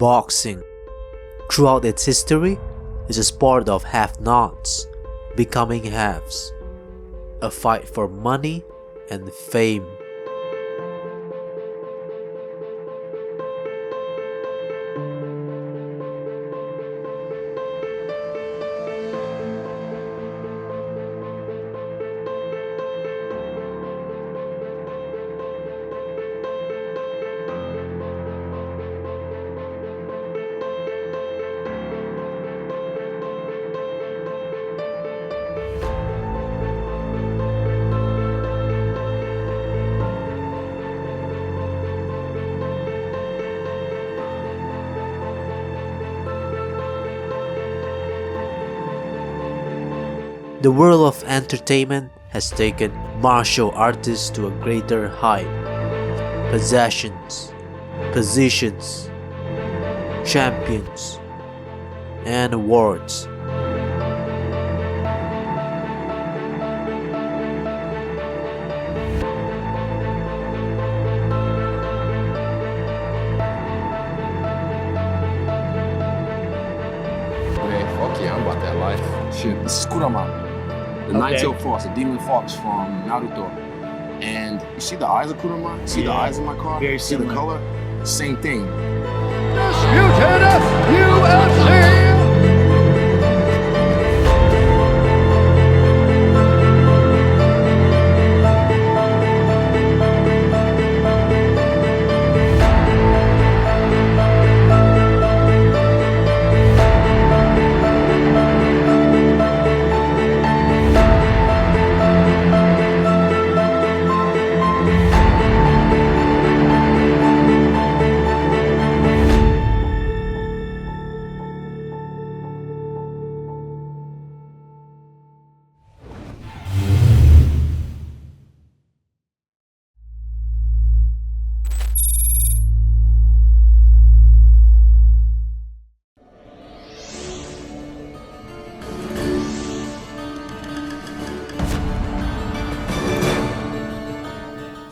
Boxing, throughout its history, is a sport of have-nots becoming haves, a fight for money and fame. The world of entertainment has taken martial artists to a greater height. Possessions, positions, champions, and awards. Man, fuck yeah, I'm about that life. Shit, this is Kurama. The Nine-Tailed Fox, a demon fox from Naruto. And you see the eyes of Kurama? You see the eyes in my car? Very you see similar. the color? Same thing. Disputed UFC!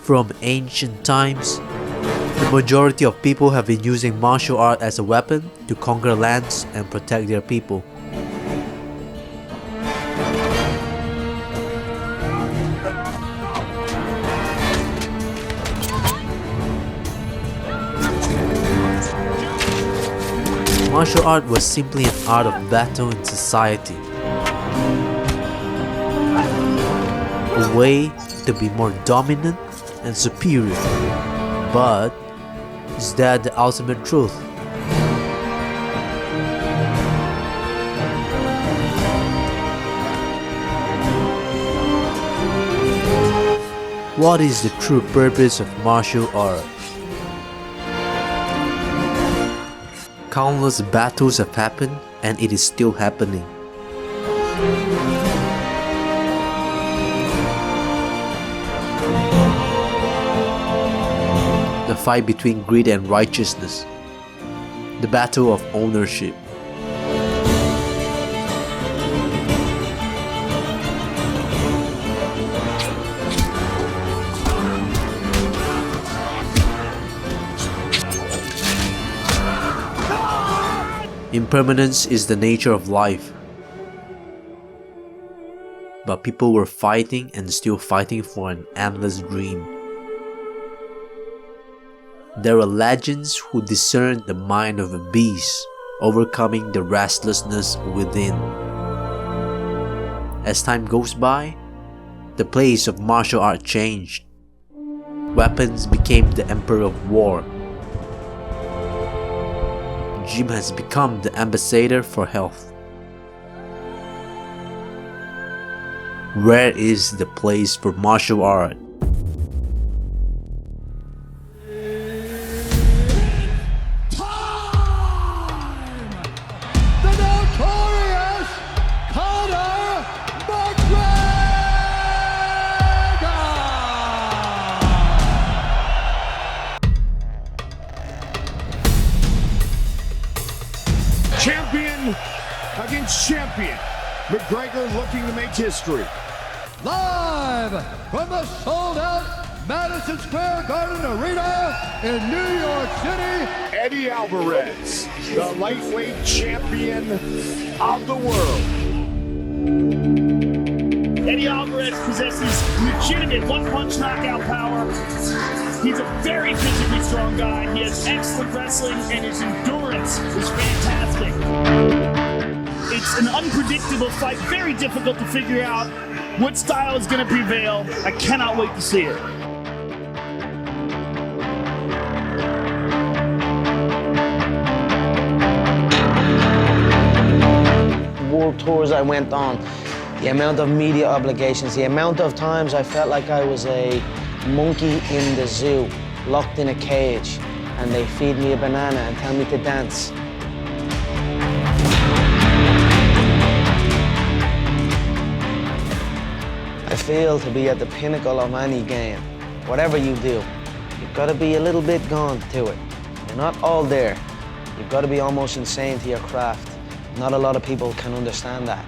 From ancient times, the majority of people have been using martial art as a weapon to conquer lands and protect their people. Martial art was simply an art of battle in society, a way to be more dominant and superior. But is that the ultimate truth? What is the true purpose of martial art? Countless battles have happened, and it is still happening. The fight between greed and righteousness. The battle of ownership. Impermanence is the nature of life. But people were fighting and still fighting for an endless dream. There are legends who discern the mind of a beast, overcoming the restlessness within. As time goes by, the place of martial art changed. Weapons became the emperor of war. Gym has become the ambassador for health. Where is the place for martial art? Champion against champion. McGregor looking to make history. Live from the sold-out Madison Square Garden Arena in New York City. Eddie Alvarez, the lightweight champion of the world. Eddie Alvarez possesses legitimate one-punch knockout power. He's a very physically strong guy. He has excellent wrestling, and his endurance is fantastic. It's an unpredictable fight, very difficult to figure out what style is going to prevail. I cannot wait to see it. World tours I went on, the amount of media obligations, the amount of times I felt like I was a monkey in the zoo, locked in a cage, and they feed me a banana and tell me to dance. I feel to be at the pinnacle of any game. Whatever you do, you've got to be a little bit gone to it. You're not all there. You've got to be almost insane to your craft. Not a lot of people can understand that.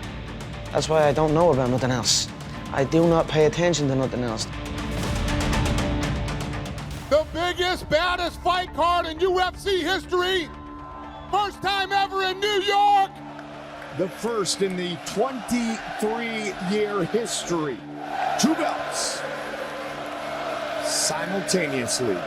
That's why I don't know about nothing else. I do not pay attention to nothing else. The biggest, baddest fight card in UFC history. First time ever in New York. The first in the 23-year history. 2 belts simultaneously.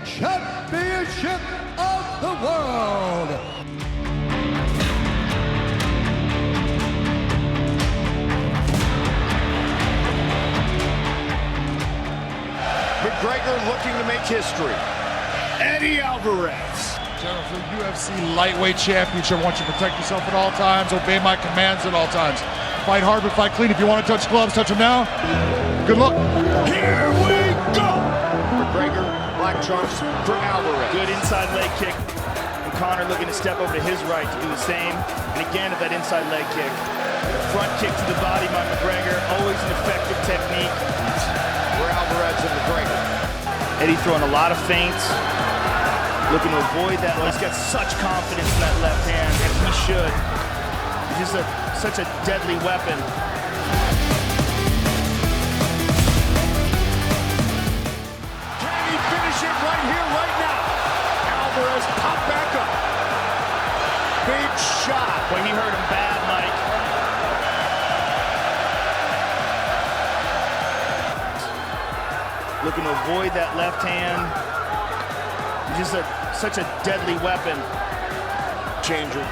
Championship of the world. McGregor looking to make history. Eddie Alvarez. General, for the UFC lightweight championship, I want you to protect yourself at all times, obey my commands at all times. Fight hard but fight clean. If you want to touch gloves, touch them now. Good luck. Here we go. McGregor, black trunks for Alvarez. Good inside leg kick. And Conor looking to step over to his right to do the same. And again at that inside leg kick. Front kick to the body by McGregor. Always an effective technique. For Alvarez and McGregor. Eddie throwing a lot of feints. Looking to avoid that. Well, he's got such confidence in that left hand, and he should. He's just such a deadly weapon. Can he finish it right here, right now? Alvarez pop back up. Big shot. Well, he hurt him bad, Mike. Looking to avoid that left hand. He's just such a deadly weapon. Changer.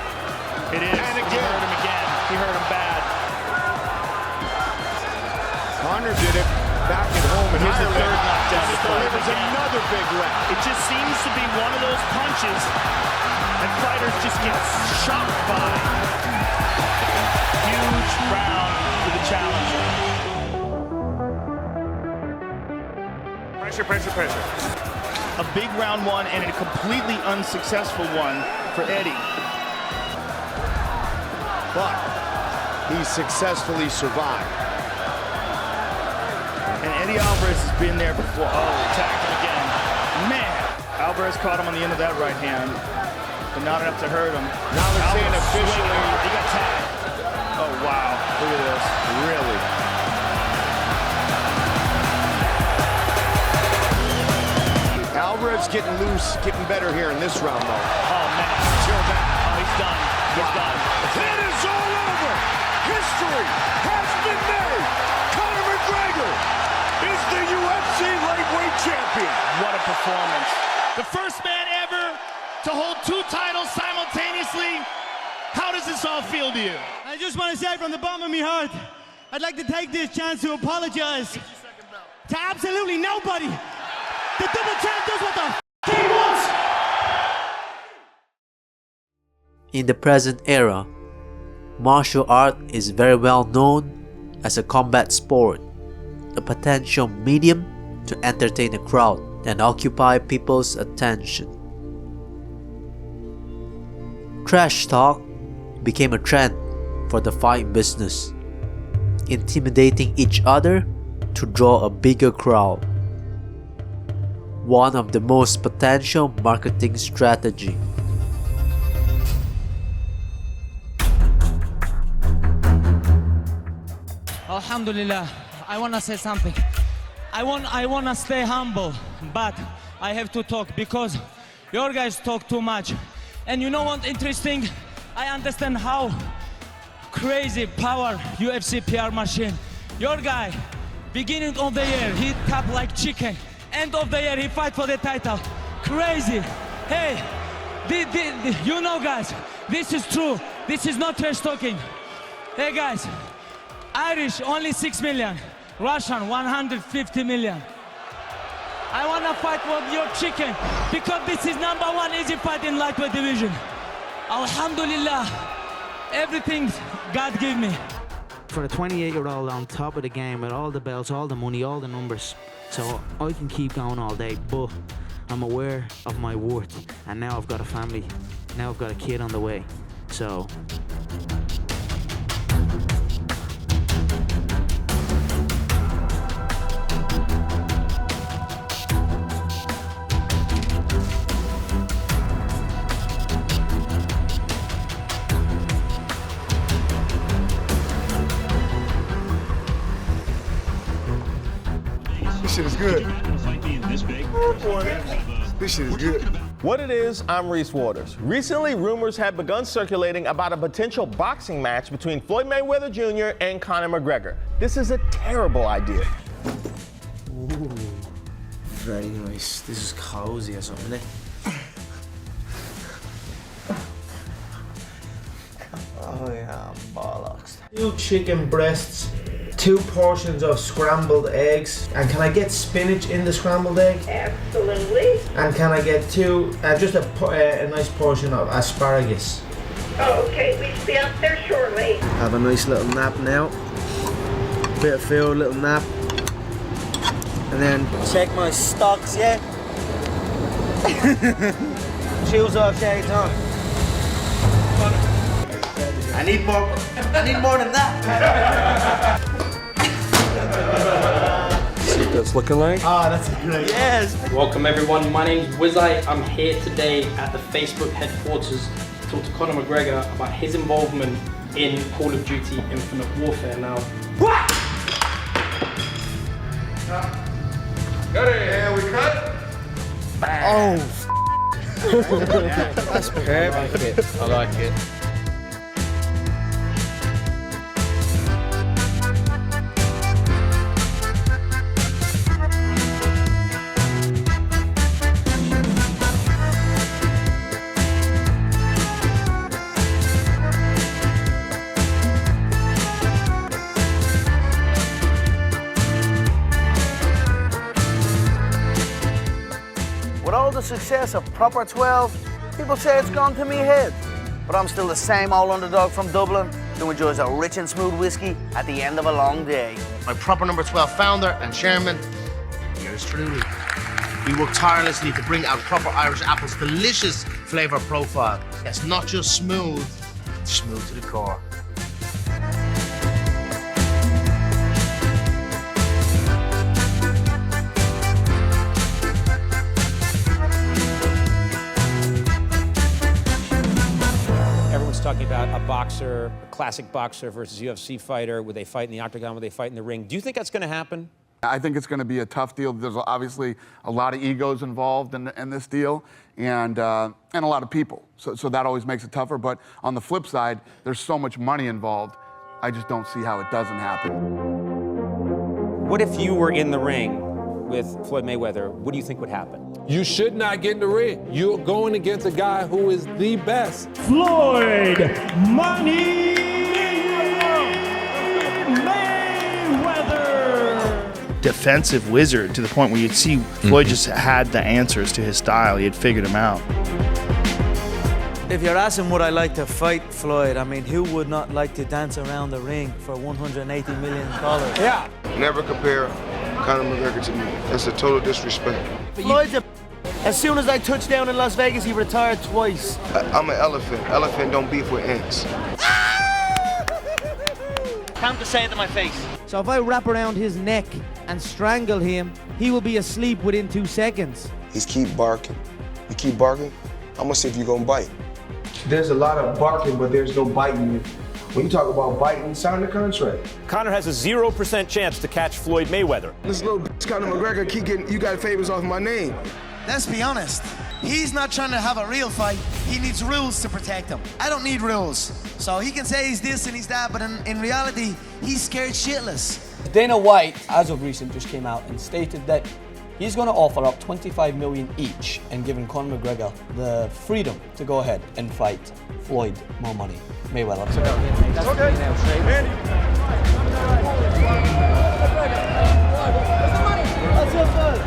It is. And He again. hurt him again. He hurt him bad. Conor did it back at home in Here's the Ireland. third knockdown. This delivers another big round. It just seems to be one of those punches and fighters just get shocked by. Huge round for the challenger. Pressure, pressure, pressure. A big round one and a completely unsuccessful one for Eddie. But he successfully survived. And Eddie Alvarez has been there before. Oh, attacking again. Man! Alvarez caught him on the end of that right hand, but not enough to hurt him. Now they're saying Alvarez officially. swinging. He got tagged. Oh, wow. Look at this. Really? Alvarez getting loose, getting better here in this round, though. Oh, man. Chill back. Oh, he's done. He's done. It is all over. History has been made. Conor McGregor is the UFC lightweight champion. What a performance. The first man ever to hold 2 titles simultaneously. How does this all feel to you? I just want to say from the bottom of my heart, I'd like to take this chance to apologize to absolutely nobody. The double champ does what the he wants. In the present era, martial art is very well known as a combat sport, a potential medium to entertain a crowd and occupy people's attention. Trash talk became a trend for the fight business, intimidating each other to draw a bigger crowd. one of the most potential marketing strategy. Alhamdulillah, I want to say something. I want to stay humble, but I have to talk because your guys talk too much. And you know what interesting? I understand how crazy power UFC PR machine. Your guy, beginning of the year, he tap like chicken. End of the year, he fight for the title. Crazy. Hey, you know guys, this is true. This is not trash talking. Hey guys, Irish only 6 million. Russian 150 million. I want to fight for your chicken because this is #1 easy fight in lightweight division. Alhamdulillah, everything God gave me. For a 28-year-old on top of the game with all the belts, all the money, all the numbers, so I can keep going all day, but I'm aware of my worth, and now I've got a family, now I've got a kid on the way, so. This shit is good. This shit is good. What it is, I'm Reese Waters. Recently, rumors have begun circulating about a potential boxing match between Floyd Mayweather Jr. and Conor McGregor. This is a terrible idea. Ooh, very nice. This is cozy or something, isn't it? Oh yeah, bollocks. 2 chicken breasts, 2 portions of scrambled eggs, and can I get spinach in the scrambled egg? Absolutely. And can I get 2, just a nice portion of asparagus? Okay, we should be up there shortly. Have a nice little nap now. Bit of food, little nap. And then check my stocks, yeah? Shoes off, shades on. I need more than that. See what that's looking like? Oh, that's great. Yes. Welcome everyone, my name's MUAY THAI. I'm here today at the Facebook headquarters to talk to Conor McGregor about his involvement in Call of Duty Infinite Warfare. Now, what? Got it. And we cut. Oh. That's perfect. I like it. With all the success of Proper 12, people say it's gone to me head. But I'm still the same old underdog from Dublin who enjoys a rich and smooth whiskey at the end of a long day. My Proper Number 12 founder and chairman, yours truly. We work tirelessly to bring out Proper Irish Apple's delicious flavor profile. It's not just smooth, it's smooth to the core. Talking about a boxer, a classic boxer versus UFC fighter. Would they fight in the octagon? Would they fight in the ring? Do you think that's going to happen? I think it's going to be a tough deal. There's obviously a lot of egos involved in this deal, and a lot of people. So that always makes it tougher. But on the flip side, there's so much money involved. I just don't see how it doesn't happen. What if you were in the ring with Floyd Mayweather? What do you think would happen? You should not get in the ring. You're going against a guy who is the best. Floyd Money Mayweather. Defensive wizard to the point where you'd see Floyd just had the answers to his style. He had figured them out. If you're asking would I like to fight Floyd, I mean, who would not like to dance around the ring for $180 million? Yeah. Never compare Conor McGregor to me. That's a total disrespect. Floyd's as soon as I touched down in Las Vegas, he retired twice. I'm an elephant. Elephant don't beef with ants. Time to say it to my face. So if I wrap around his neck and strangle him, he will be asleep within 2 seconds. is keep barking. You keep barking, I'm gonna see if you're gonna bite. There's a lot of barking, but there's no biting. When you talk about biting, sign the contract. Conor has a 0% chance to catch Floyd Mayweather. This little bitch, Conor McGregor, keep getting, you got favors off my name. Let's be honest. He's not trying to have a real fight. He needs rules to protect him. I don't need rules. So he can say he's this and he's that, but in reality, he's scared shitless. Dana White, as of recent, just came out and stated that he's going to offer up $25 million each and giving Conor McGregor the freedom to go ahead and fight Floyd more money. Mayweather. That's okay. What's up, bud?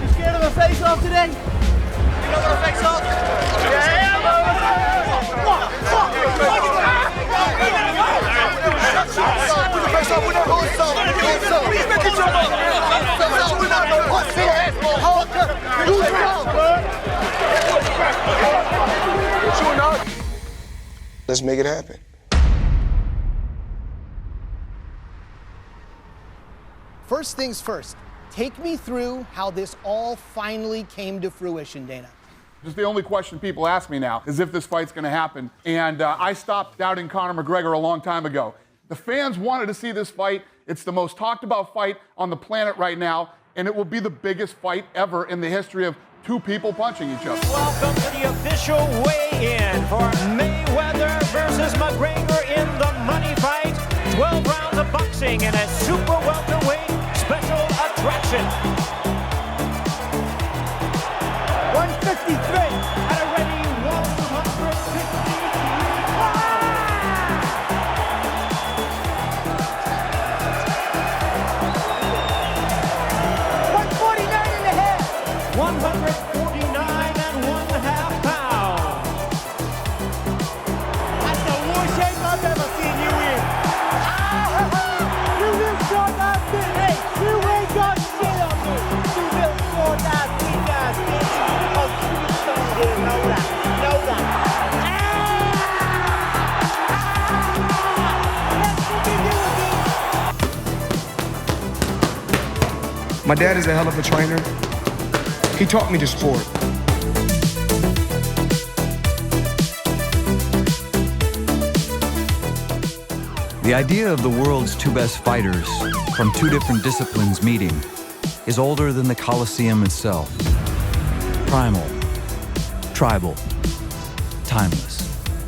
You scared of a face-off today? You don't want a face-off? Let's make it happen. First things first, take me through how this all finally came to fruition, Dana. Just the only question people ask me now is if this fight's going to happen. And I stopped doubting Conor McGregor a long time ago. The fans wanted to see this fight. It's the most talked about fight on the planet right now, and it will be the biggest fight ever in the history of two people punching each other. Welcome to the official weigh-in for Mayweather versus McGregor in the money fight. 12 rounds of boxing and a super welterweight special attraction. 153 at a ready 150. 149 and 1/2 pounds. That's the worst shape I've ever seen you in. You will score that shit. Hey, you ain't got shit on me. You will score that weak ass bitch. Because you don't know that. Know that. My dad is a hell of a trainer. He taught me the sport. The idea of the world's two best fighters from two different disciplines meeting is older than the Colosseum itself. Primal, tribal, timeless.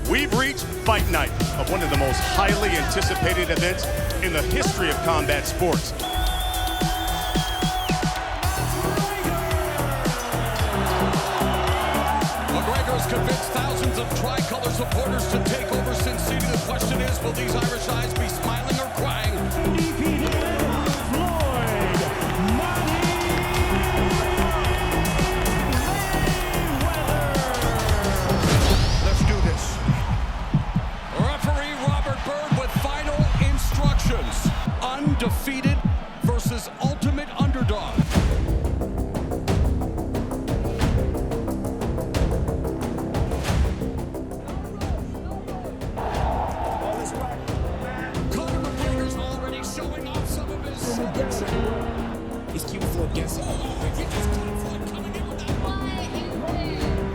We've reached Fight Night of one of the most highly anticipated events in the history of combat sports. McGregor's convinced thousands of tricolor supporters to take over Sin City. The question is, will these Irish eyes be smiling or crying? Let's do this. Referee Robert Bird with final instructions. Undefeated versus ultimate underdog. He's cute for guessing.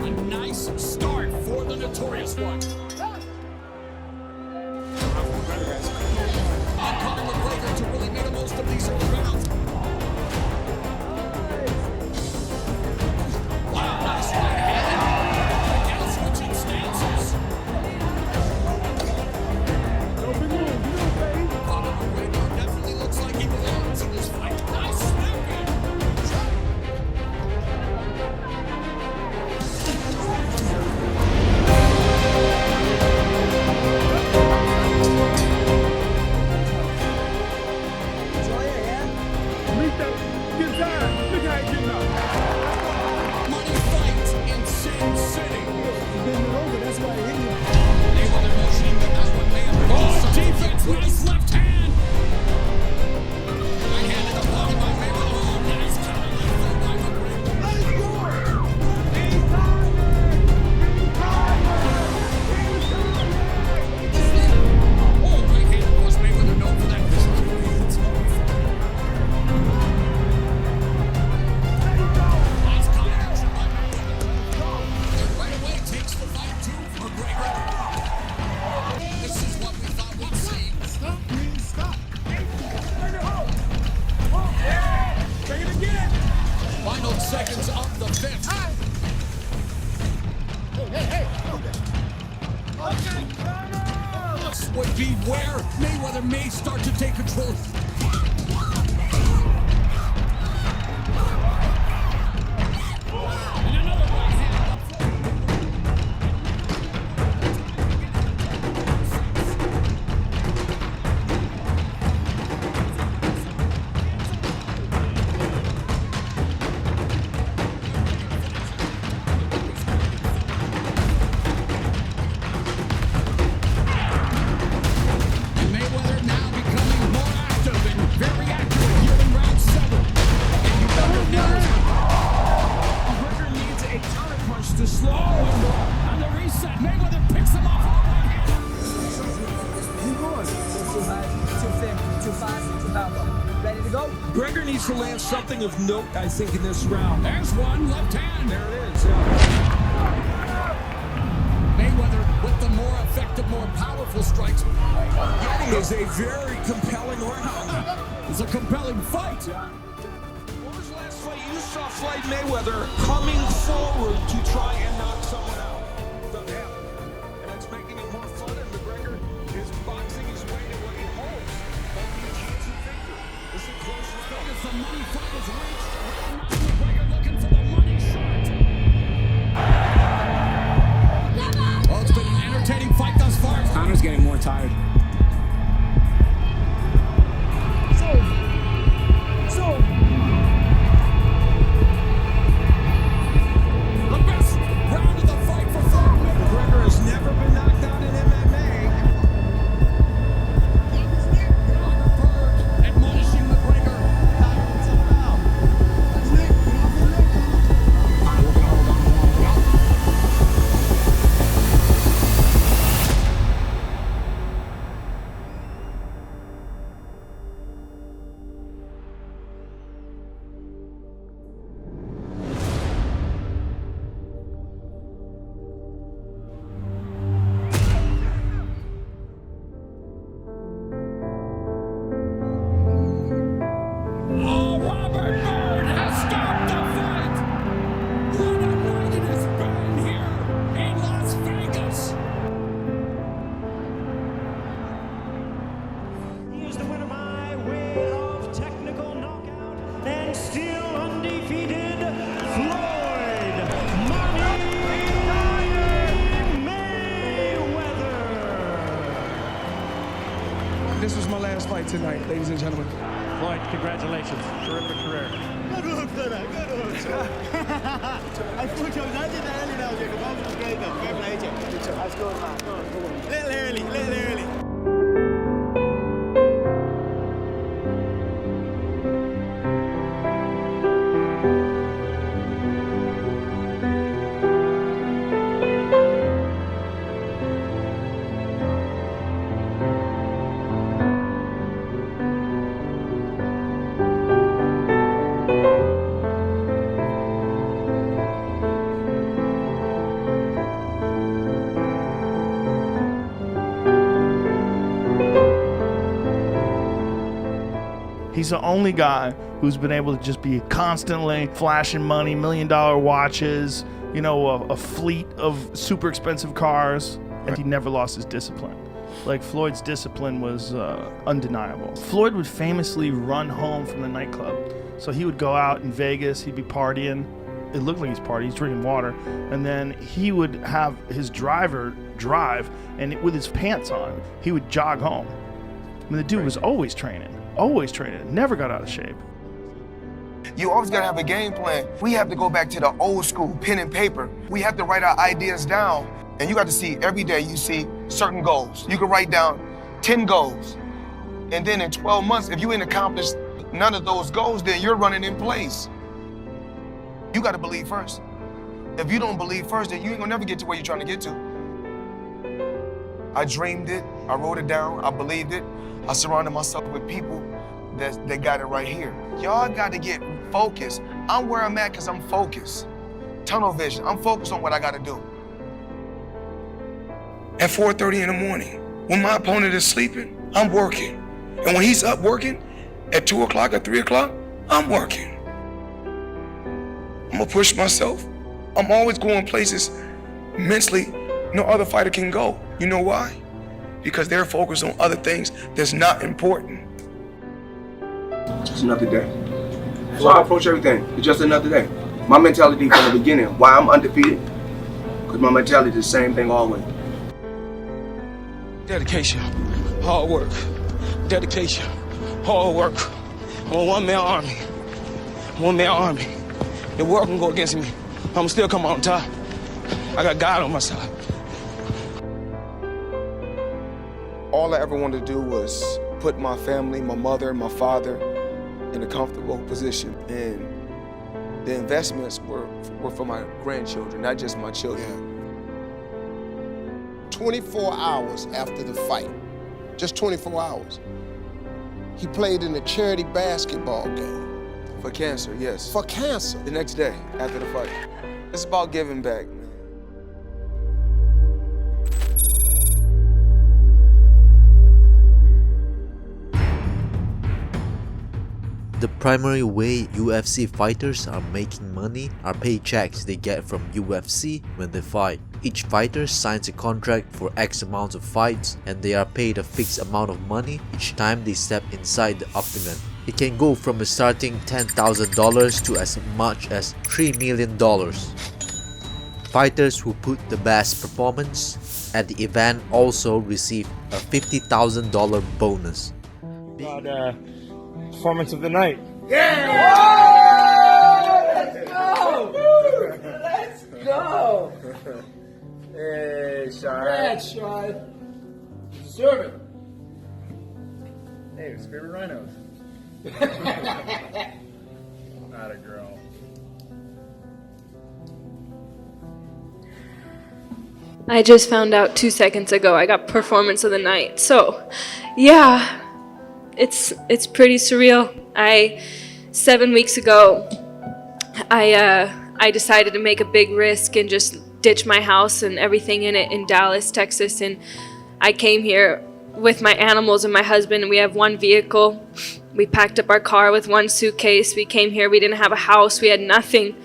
A nice start for the notorious one. And Conor McGregor to really make the most of these early rounds. Wow, nice right hand. Now switching stances. Conor McGregor definitely looks like he belongs in this fight. Nice snapping. would be where Mayweather may start to take control. McGregor needs to land something of note, I think, in this round. There's one, left hand. There it is. Mayweather with the more effective, more powerful strikes. Getting is a very compelling round. It's a compelling fight. What was the last fight you saw Floyd Mayweather coming forward to try and knock someone out? Doesn't happen. And that's making it more fun, and McGregor is boxing his way to what he hopes might be a chance of victory. It's a close fight. As the money fight is reached, McGregor looking for the money shot. Oh, it's been an entertaining fight thus far. Conor's getting more tired. The best round of the fight for Floyd Mayweather. McGregor has never been knocked out in MMA. Admonishing McGregor. Oh, Robert Bird has stopped the fight. What a night it has been here in Las Vegas. He is the winner by way of technical knockout and still undefeated, Floyd Money Mayweather. This was my last fight tonight, ladies and gentlemen. Floyd, congratulations. Terrific career. Good hook, fella. Good hook. I thought you was under the early now, Jacob. I was great though. Fair play, Jacob. Let's go, man. Little early. He's the only guy who's been able to just be constantly flashing money, $1 million watches, you know, a fleet of super expensive cars, and he never lost his discipline. Like, Floyd's discipline was undeniable. Floyd would famously run home from the nightclub. So he would go out in Vegas, he'd be partying. It looked like he's partying, he's drinking water. And then he would have his driver drive, and with his pants on, he would jog home. I mean, the dude was always training, never got out of shape. You always gotta have a game plan. We have to go back to the old school pen and paper. We have to write our ideas down. And you got to see every day, you see certain goals. You can write down 10 goals. And then in 12 months, if you ain't accomplished none of those goals, then you're running in place. You got to believe first. If you don't believe first, then you ain't gonna never get to where you're trying to get to. I dreamed it, I wrote it down, I believed it. I surrounded myself with people that got it right here. Y'all got to get focused. I'm where I'm at because I'm focused. Tunnel vision, I'm focused on what I got to do. At 4:30 in the morning, when my opponent is sleeping, I'm working. And when he's up working, at 2 o'clock or 3 o'clock, I'm working. I'm gonna push myself. I'm always going places mentally no other fighter can go. You know why? because they're focused on other things that's not important. Just another day. So I approach everything. It's just another day. My mentality from the beginning, why I'm undefeated, because my mentality is the same thing always. Dedication, hard work, dedication, hard work. I'm a one-man army. One-man army. The world can go against me. I'm still come out on top. I got God on my side. All I ever wanted to do was put my family, my mother, and my father in a comfortable position. And the investments were for my grandchildren, not just my children. 24 hours after the fight, just 24 hours, he played in a charity basketball game. For cancer, yes. For cancer? The next day, after the fight. It's about giving back, man. The primary way UFC fighters are making money are paychecks they get from UFC when they fight. Each fighter signs a contract for X amount of fights and they are paid a fixed amount of money each time they step inside the octagon. It can go from a starting $10,000 to as much as $3 million. Fighters who put the best performance at the event also receive a $50,000 bonus. Performance of the night. Yeah! Let's go! Let's go! Hey, Sean. Yeah, Sean. You deserve it. Hey, Screaming Rhinos. Not a girl. I just found out 2 seconds ago I got performance of the night. So, yeah, it's pretty surreal. 7 weeks ago, I decided to make a big risk and just ditch my house and everything in it in Dallas, Texas, and I came here with my animals and my husband, and we have one vehicle. We packed up our car with one suitcase. We came here. We didn't have a house. We had nothing.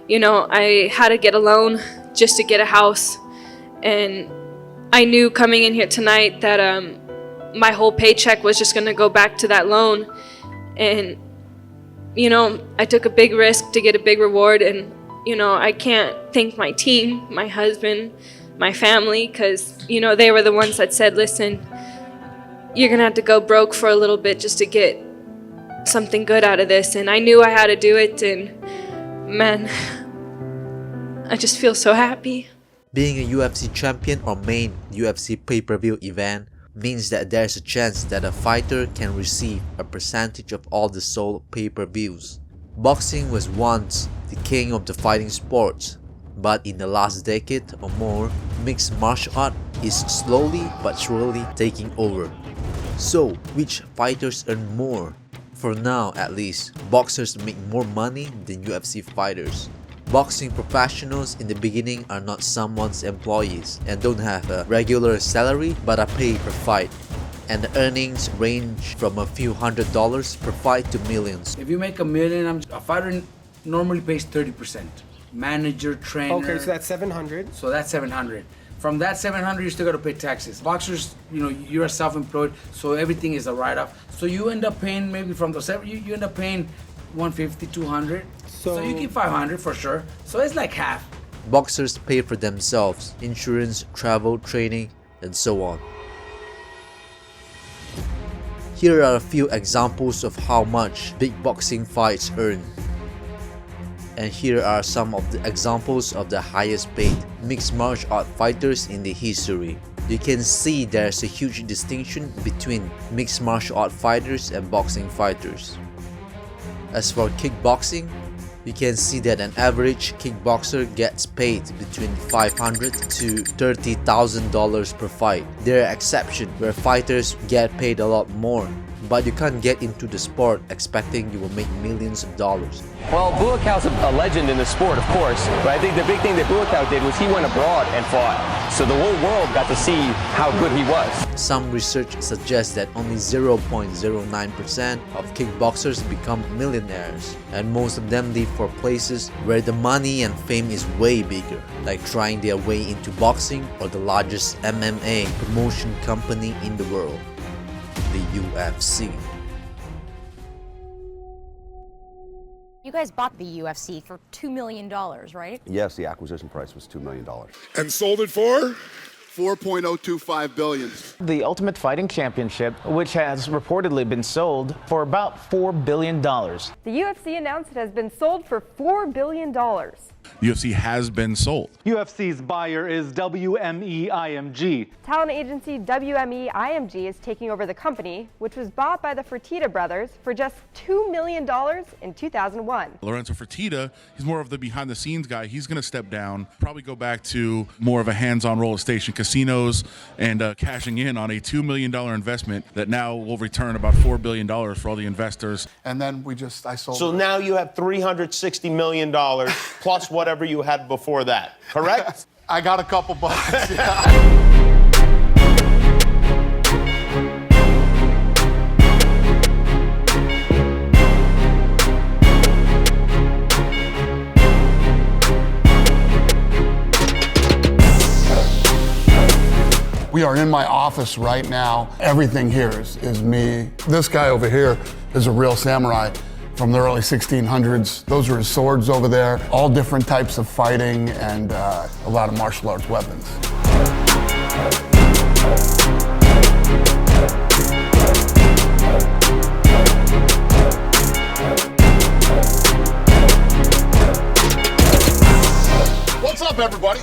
You know, I had to get a loan just to get a house. And I knew coming in here tonight that my whole paycheck was just going to go back to that loan. And, you know, I took a big risk to get a big reward. And, you know, I can't thank my team, my husband, my family, because, you know, they were the ones that said, listen, you're going to have to go broke for a little bit just to get something good out of this. And I knew I had to do it. And, man, I just feel so happy. Being a UFC champion or main UFC pay-per-view event means that there's a chance that a fighter can receive a percentage of all the sold pay-per-views. Boxing was once the king of the fighting sports, but in the last decade or more, mixed martial art is slowly but surely taking over. So, which fighters earn more? For now at least, boxers make more money than UFC fighters. Boxing professionals in the beginning are not someone's employees and don't have a regular salary but are paid per fight. And the earnings range from a few $100s per fight to millions. If you make $1 million, a fighter normally pays 30%. Manager, trainer. Okay, so that's 700. So that's 700. From that 700, you still got to pay taxes. Boxers, you know, you're self-employed, so everything is a write-off. So you end up paying maybe from the you end up paying 150, 200. So you keep 500 for sure. So it's like half. Boxers pay for themselves, insurance, travel, training, and so on. Here are a few examples of how much big boxing fights earn. And here are some of the examples of the highest paid mixed martial art fighters in the history. You can see there's a huge distinction between mixed martial art fighters and boxing fighters. As for kickboxing, you can see that an average kickboxer gets paid between $500 to $30,000 per fight. There are exceptions where fighters get paid a lot more. but you can't get into the sport expecting you will make millions of dollars. Well, Buakau's a legend in the sport, of course, but I think the big thing that Buakau did was he went abroad and fought, so the whole world got to see how good he was. Some research suggests that only 0.09% of kickboxers become millionaires, and most of them leave for places where the money and fame is way bigger, like trying their way into boxing or the largest MMA promotion company in the world, the UFC. You guys bought the UFC for $2 million, right? Yes, the acquisition price was $2 million. And sold it for? $4.025 billion. The Ultimate Fighting Championship, which has reportedly been sold for about $4 billion. The UFC announced it has been sold for $4 billion. The UFC has been sold. UFC's buyer is WME IMG. Talent agency WME IMG is taking over the company, which was bought by the Fertitta brothers for just $2 million in 2001. Lorenzo Fertitta, he's more of the behind-the-scenes guy. He's going to step down, probably go back to more of a hands-on role at station casinos and cashing in on a $2 million investment that now will return about $4 billion for all the investors. And then I sold So it. now you have $360 million plus whatever you had before that, correct? I got a couple bucks, yeah. We are in my office right now. Everything here is me. This guy over here is a real samurai from the early 1600s. Those are his swords over there. All different types of fighting and a lot of martial arts weapons. What's up, everybody?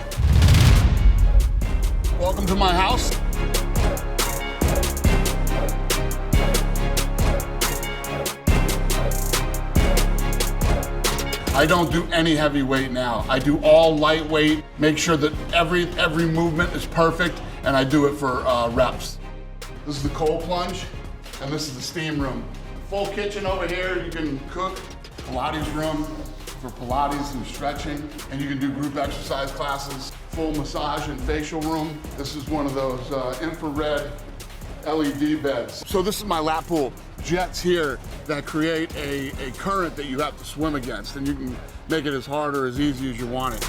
Welcome to my house. I don't do any heavyweight now. I do all lightweight, make sure that every movement is perfect, and I do it for reps. This is the cold plunge, and this is the steam room. Full kitchen over here, you can cook. Pilates room for Pilates and stretching, and you can do group exercise classes. Full massage and facial room. This is one of those infrared LED beds. So this is my lap pool. Jets here that create a current that you have to swim against, and you can make it as hard or as easy as you want it.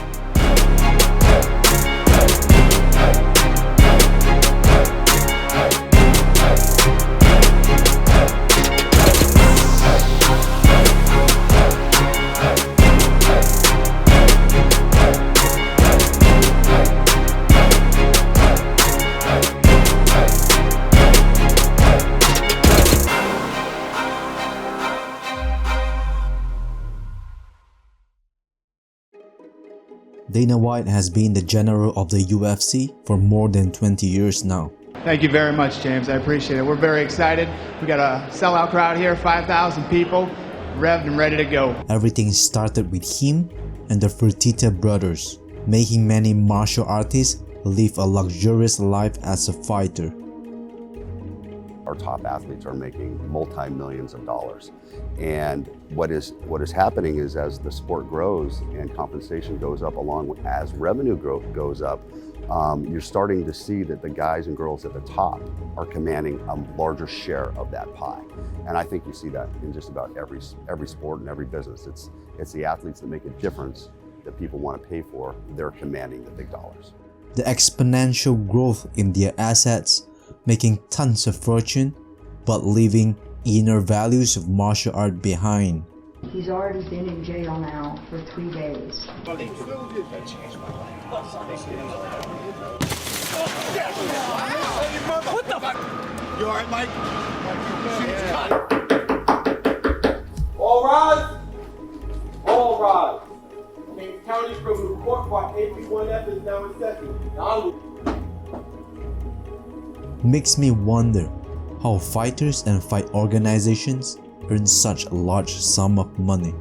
Dana White has been the general of the UFC for more than 20 years now. Thank you very much, James. I appreciate it. We're very excited. We got a sellout crowd here, 5,000 people, revved and ready to go. Everything started with him and the Fertitta brothers, making many martial artists live a luxurious life as a fighter. Our top athletes are making multi-millions of dollars. And what is happening is as the sport grows and compensation goes up as revenue growth goes up, you're starting to see that the guys and girls at the top are commanding a larger share of that pie. And I think you see that in just about every sport and every business. It's the athletes that make a difference that people want to pay for. They're commanding the big dollars. The exponential growth in their assets, making tons of fortune, but leaving inner values of martial art behind. He's already been in jail now for 3 days. What the fuck? You alright, Mike? All rise. All rise. Kings County Criminal Court Part 81F is now in session. Makes me wonder how fighters and fight organizations earn such a large sum of money.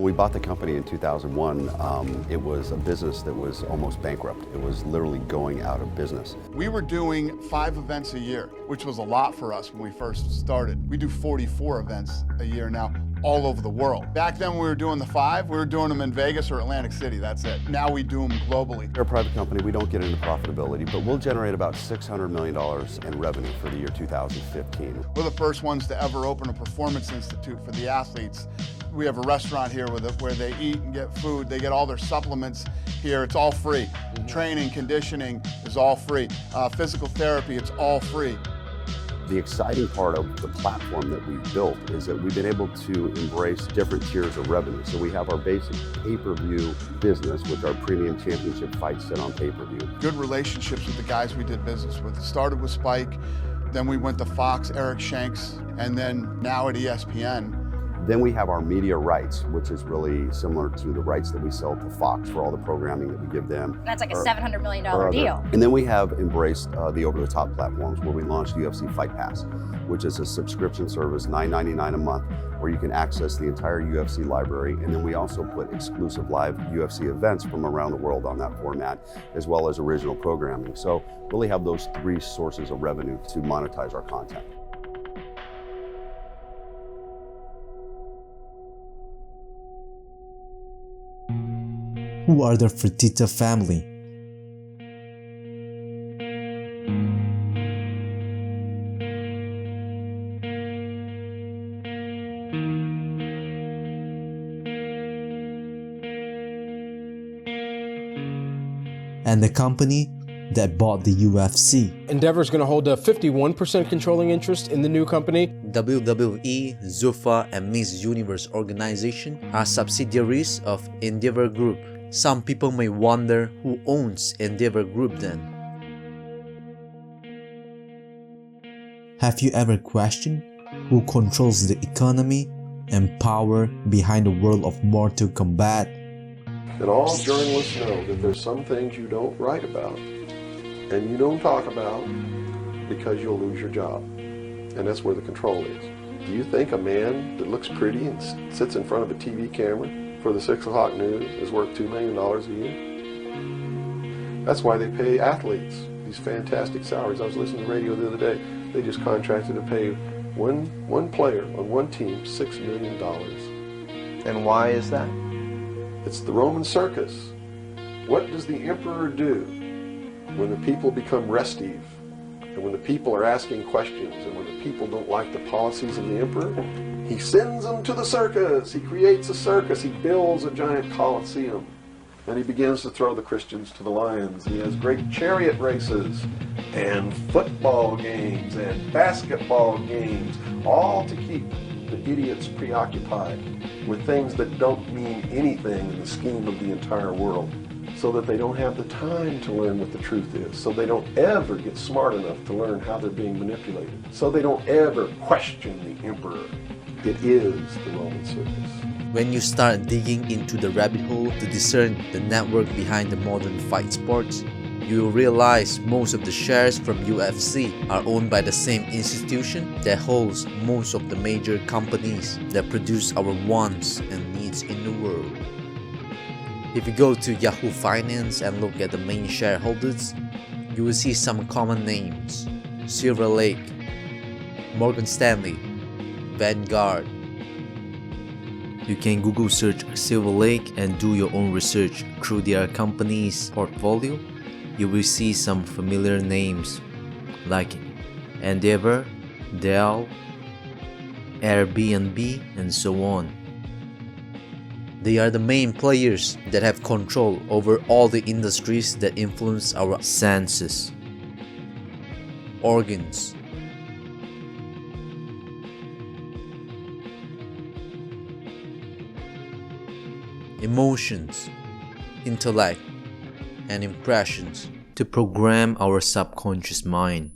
When we bought the company in 2001, it was a business that was almost bankrupt. It was literally going out of business. We were doing 5 events a year, which was a lot for us when we first started. We do 44 events a year now, all over the world. Back then when we were doing the 5, we were doing them in Vegas or Atlantic City, that's it. Now we do them globally. We're a private company, we don't get into profitability, but we'll generate about $600 million in revenue for the year 2015. We're the first ones to ever open a performance institute for the athletes. We have a restaurant here where they eat and get food. They get all their supplements here. It's all free. Training, conditioning is all free. Physical therapy, it's all free. The exciting part of the platform that we've built is that we've been able to embrace different tiers of revenue. So we have our basic pay-per-view business, which our premium championship fights sit on pay-per-view. Good relationships with the guys we did business with. It started with Spike, then we went to Fox, Eric Shanks, and then now at ESPN. Then we have our media rights, which is really similar to the rights that we sell to Fox for all the programming that we give them. That's like a $700 million deal. And then we have embraced the over-the-top platforms where we launched UFC Fight Pass, which is a subscription service, $9.99 a month, where you can access the entire UFC library. And then we also put exclusive live UFC events from around the world on that format, as well as original programming. So really have those 3 sources of revenue to monetize our content. Who are the Fertitta family? And the company that bought the UFC. Endeavor is going to hold a 51% controlling interest in the new company. WWE, Zuffa, and Miss Universe organization are subsidiaries of Endeavor Group. Some people may wonder who owns Endeavor Group then. Have you ever questioned who controls the economy and power behind the world of Mortal Kombat? And all journalists know that there's some things you don't write about and you don't talk about because you'll lose your job. And that's where the control is. Do you think a man that looks pretty and sits in front of a TV camera for the 6 o'clock news is worth $2 million a year? That's why they pay athletes these fantastic salaries. I was listening to the radio the other day. They just contracted to pay one player on one team $6 million. And why is that? It's the Roman circus. What does the emperor do when the people become restive? And when the people are asking questions, and when the people don't like the policies of the emperor, he sends them to the circus. He creates a circus. He builds a giant coliseum. And he begins to throw the Christians to the lions. He has great chariot races and football games and basketball games, all to keep the idiots preoccupied with things that don't mean anything in the scheme of the entire world, so that they don't have the time to learn what the truth is, so they don't ever get smart enough to learn how they're being manipulated, so they don't ever question the emperor. It is the Roman circus. When you start digging into the rabbit hole to discern the network behind the modern fight sports, you will realize most of the shares from UFC are owned by the same institution that holds most of the major companies that produce our wants and needs in the world. If you go to Yahoo Finance and look at the main shareholders, you will see some common names: Silver Lake, Morgan Stanley, Vanguard. You can Google search Silver Lake and do your own research through their company's portfolio. You will see some familiar names like Endeavor, Dell, Airbnb, and so on. They are the main players that have control over all the industries that influence our senses, organs, emotions, intellect, and impressions to program our subconscious mind.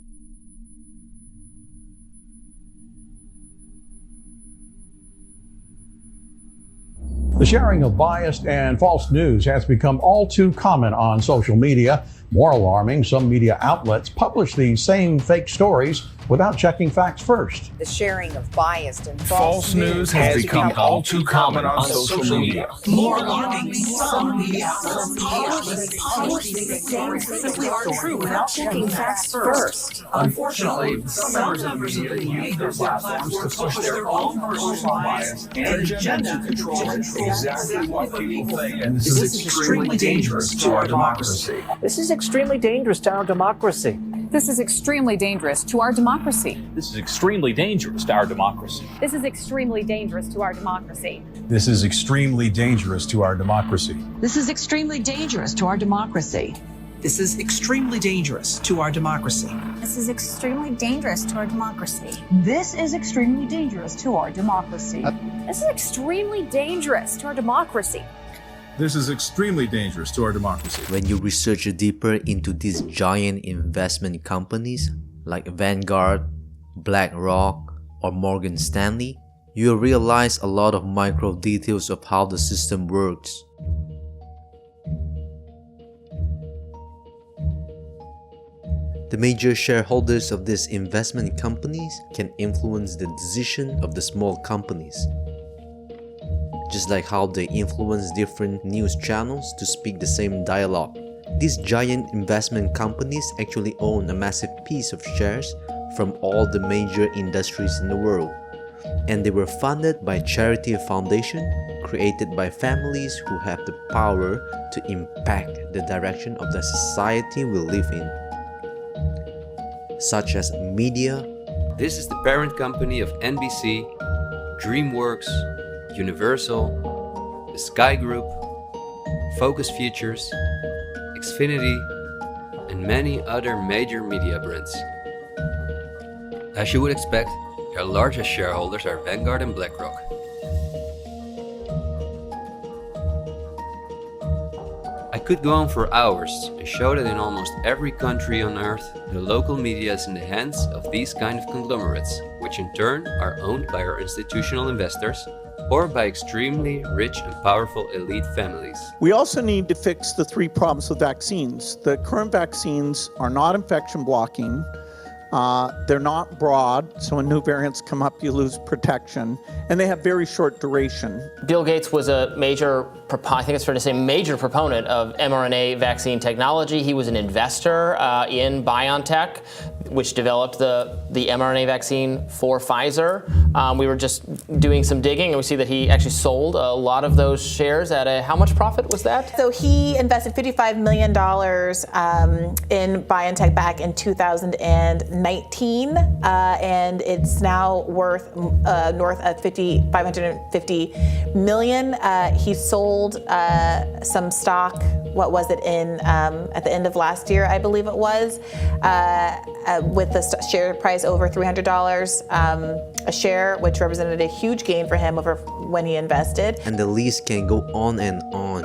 The sharing of biased and false news has become all too common on social media. More alarming, some media outlets publish these same fake stories without checking facts first. The sharing of biased and false news has become all too common on social media. More alarming, some media outlets publish these stories simply aren't true without checking facts first. Unfortunately, some members of the media use their platforms to push their own personal bias and agenda to control exactly what people think. And this is extremely dangerous to our democracy. This is extremely dangerous to our democracy. This is extremely dangerous to our democracy. This is extremely dangerous to our democracy. This is extremely dangerous to our democracy. This is extremely dangerous to our democracy. This is extremely dangerous to our democracy. This is extremely dangerous to our democracy. This is extremely dangerous to our democracy. This is extremely dangerous to our democracy. This is extremely dangerous to our democracy. This is extremely dangerous to our democracy. When you research deeper into these giant investment companies like Vanguard, Blackrock, or Morgan Stanley, you realize a lot of micro details of how the system works. The major shareholders of these investment companies can influence the decision of the small companies, just like how they influence different news channels to speak the same dialogue. These giant investment companies actually own a massive piece of shares from all the major industries in the world, and they were funded by a charity foundation created by families who have the power to impact the direction of the society we live in, such as media. This is the parent company of NBC, DreamWorks, Universal, the Sky Group, Focus Features, Xfinity, and many other major media brands. As you would expect, their largest shareholders are Vanguard and Blackrock. I could go on for hours and show that in almost every country on earth, the local media is in the hands of these kind of conglomerates, which in turn are owned by our institutional investors or by extremely rich and powerful elite families. We also need to fix the three problems with vaccines. The current vaccines are not infection blocking. They're not broad, so when new variants come up, you lose protection, and they have very short duration. Bill Gates was a major, I think it's fair to say, major proponent of mRNA vaccine technology. He was an investor in BioNTech, which developed the mRNA vaccine for Pfizer. We were just doing some digging, and we see that he actually sold a lot of those shares at a, how much profit was that? So he invested $55 million in BioNTech back in 2019, and it's now worth north of $550 million. He sold some stock, what was it, in at the end of last year, I believe it was, with the share price over $300 a share, which represented a huge gain for him over when he invested. And the list can go on and on.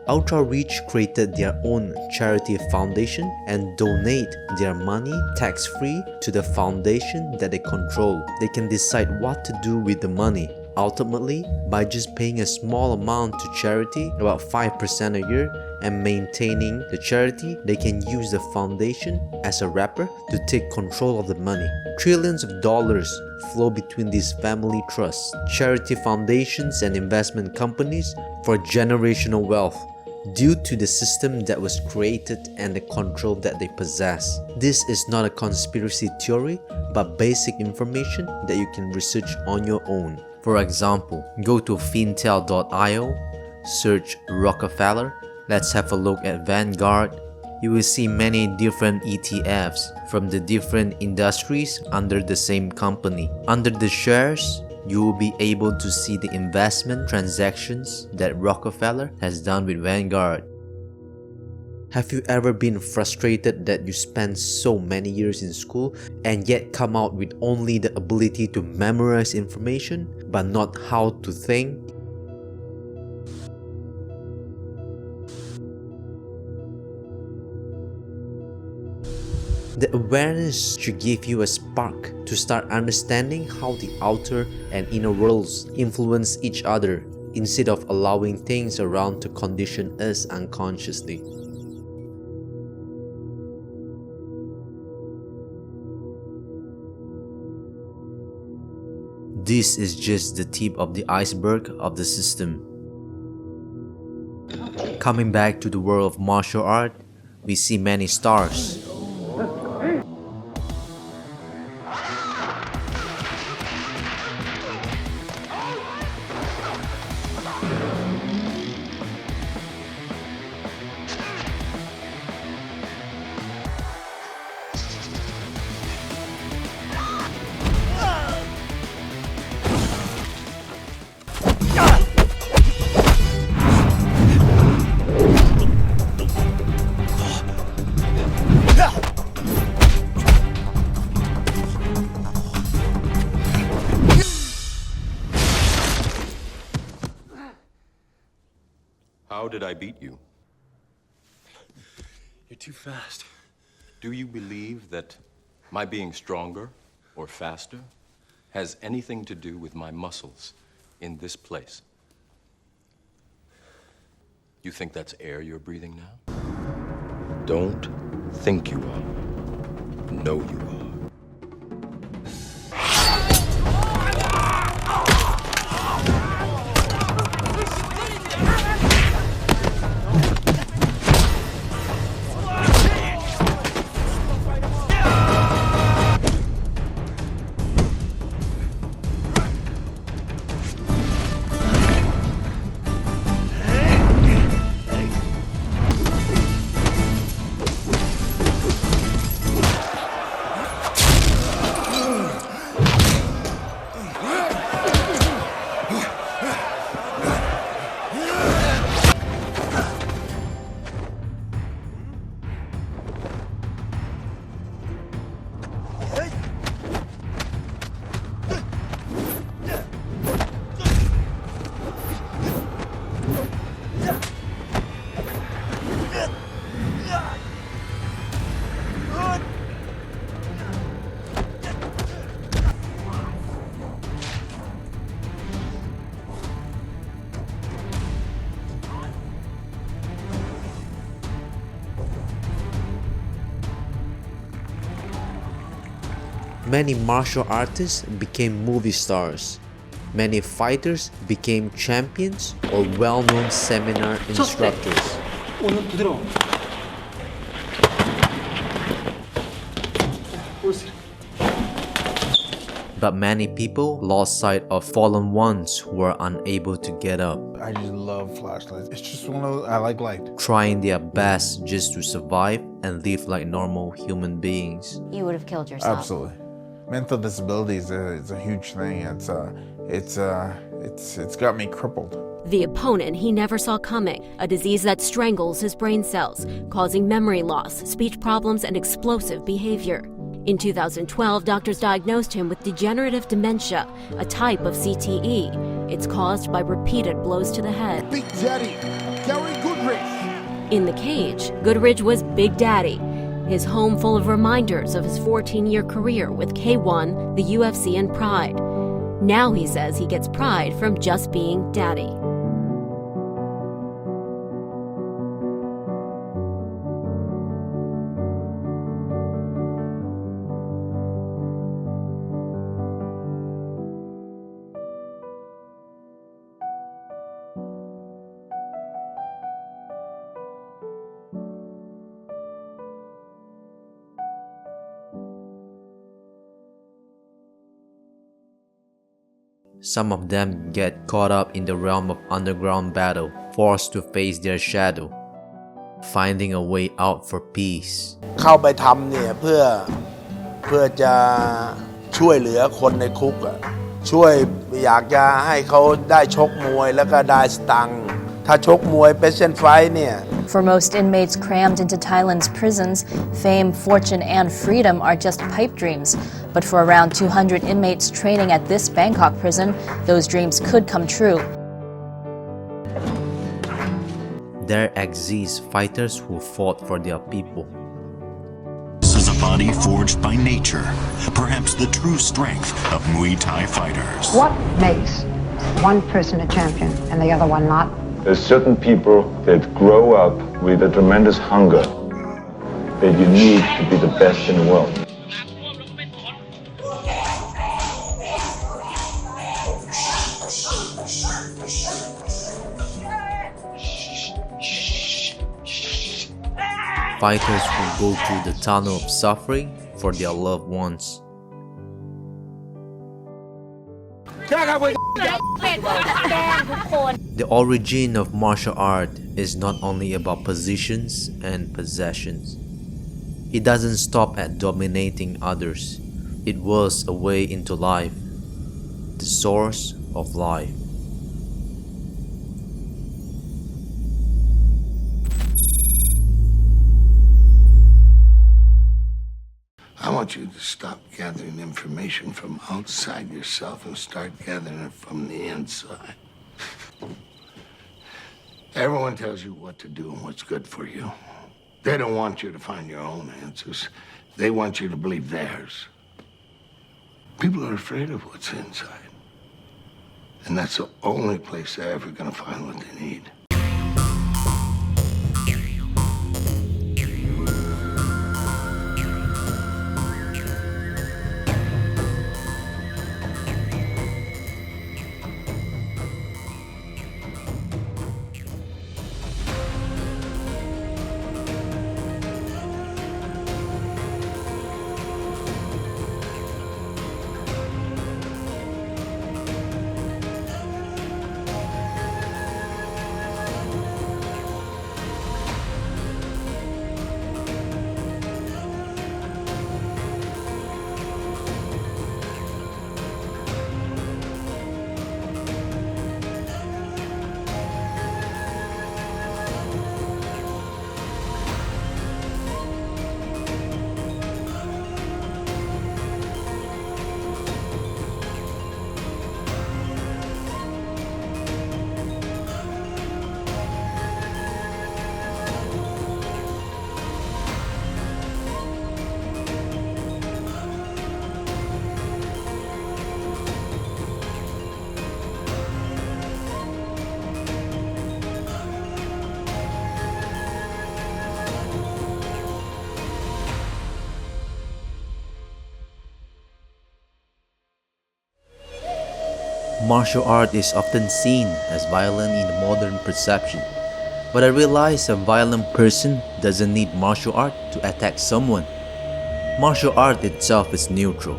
Ultra Reach created their own charity foundation and donate their money tax-free to the foundation that they control. They can decide what to do with the money. Ultimately, by just paying a small amount to charity, about 5% a year, and maintaining the charity, they can use the foundation as a wrapper to take control of the money. Trillions of dollars flow between these family trusts, charity foundations, and investment companies for generational wealth, due to the system that was created and the control that they possess. This is not a conspiracy theory, but basic information that you can research on your own. For example, go to fintel.io, search Rockefeller. Let's have a look at Vanguard. You will see many different ETFs from the different industries under the same company. Under the shares, you will be able to see the investment transactions that Rockefeller has done with Vanguard. Have you ever been frustrated that you spent so many years in school and yet come out with only the ability to memorize information but not how to think? The awareness should give you a spark to start understanding how the outer and inner worlds influence each other. instead of allowing things around to condition us unconsciously. This is just the tip of the iceberg of the system. Coming back to the world of martial art, we see many stars. How did I beat you? You're too fast. Do you believe that my being stronger or faster has anything to do with my muscles in this place? You think that's air you're breathing now? Don't think you are. Know you are. Many martial artists became movie stars. Many fighters became champions or well-known seminar instructors. But many people lost sight of fallen ones who were unable to get up. I just love flashlights. It's just one of those, I like light. Trying their best just to survive and live like normal human beings. You would have killed yourself. Absolutely. Mental disability is a huge thing. It's got me crippled. The opponent he never saw coming, a disease that strangles his brain cells, causing memory loss, speech problems, and explosive behavior. In 2012, doctors diagnosed him with degenerative dementia, a type of CTE. It's caused by repeated blows to the head. Big Daddy, Gary Goodrich. In the cage, Goodrich was Big Daddy, his home full of reminders of his 14-year career with K1, the UFC, and Pride. Now he says he gets pride from just being Daddy. Some of them get caught up in the realm of underground battle, forced to face their shadow, finding a way out for peace. เข้าไปทำเนี่ยเพื่อจะช่วยเหลือคนในคุกอะช่วยอยากจะให้เขาได้ชกมวยแล้วก็ได้สตังค์ถ้าชกมวยเป็นเส้นไฟเนี่ย For most inmates crammed into Thailand's prisons, fame, fortune, and freedom are just pipe dreams. But for around 200 inmates training at this Bangkok prison, those dreams could come true. There exist fighters who fought for their people. This is a body forged by nature, perhaps the true strength of Muay Thai fighters. What makes one person a champion and the other one not? There's certain people that grow up with a tremendous hunger that you need to be the best in the world. Fighters will go through the tunnel of suffering for their loved ones. The origin of martial art is not only about positions and possessions. It doesn't stop at dominating others. It was a way into life, the source of life. I want you to stop gathering information from outside yourself and start gathering it from the inside. Everyone tells you what to do and what's good for you. They don't want you to find your own answers. They want you to believe theirs. People are afraid of what's inside. And that's the only place they're ever going to find what they need. Martial art is often seen as violent in the modern perception, but I realize a violent person doesn't need martial art to attack someone. Martial art itself is neutral.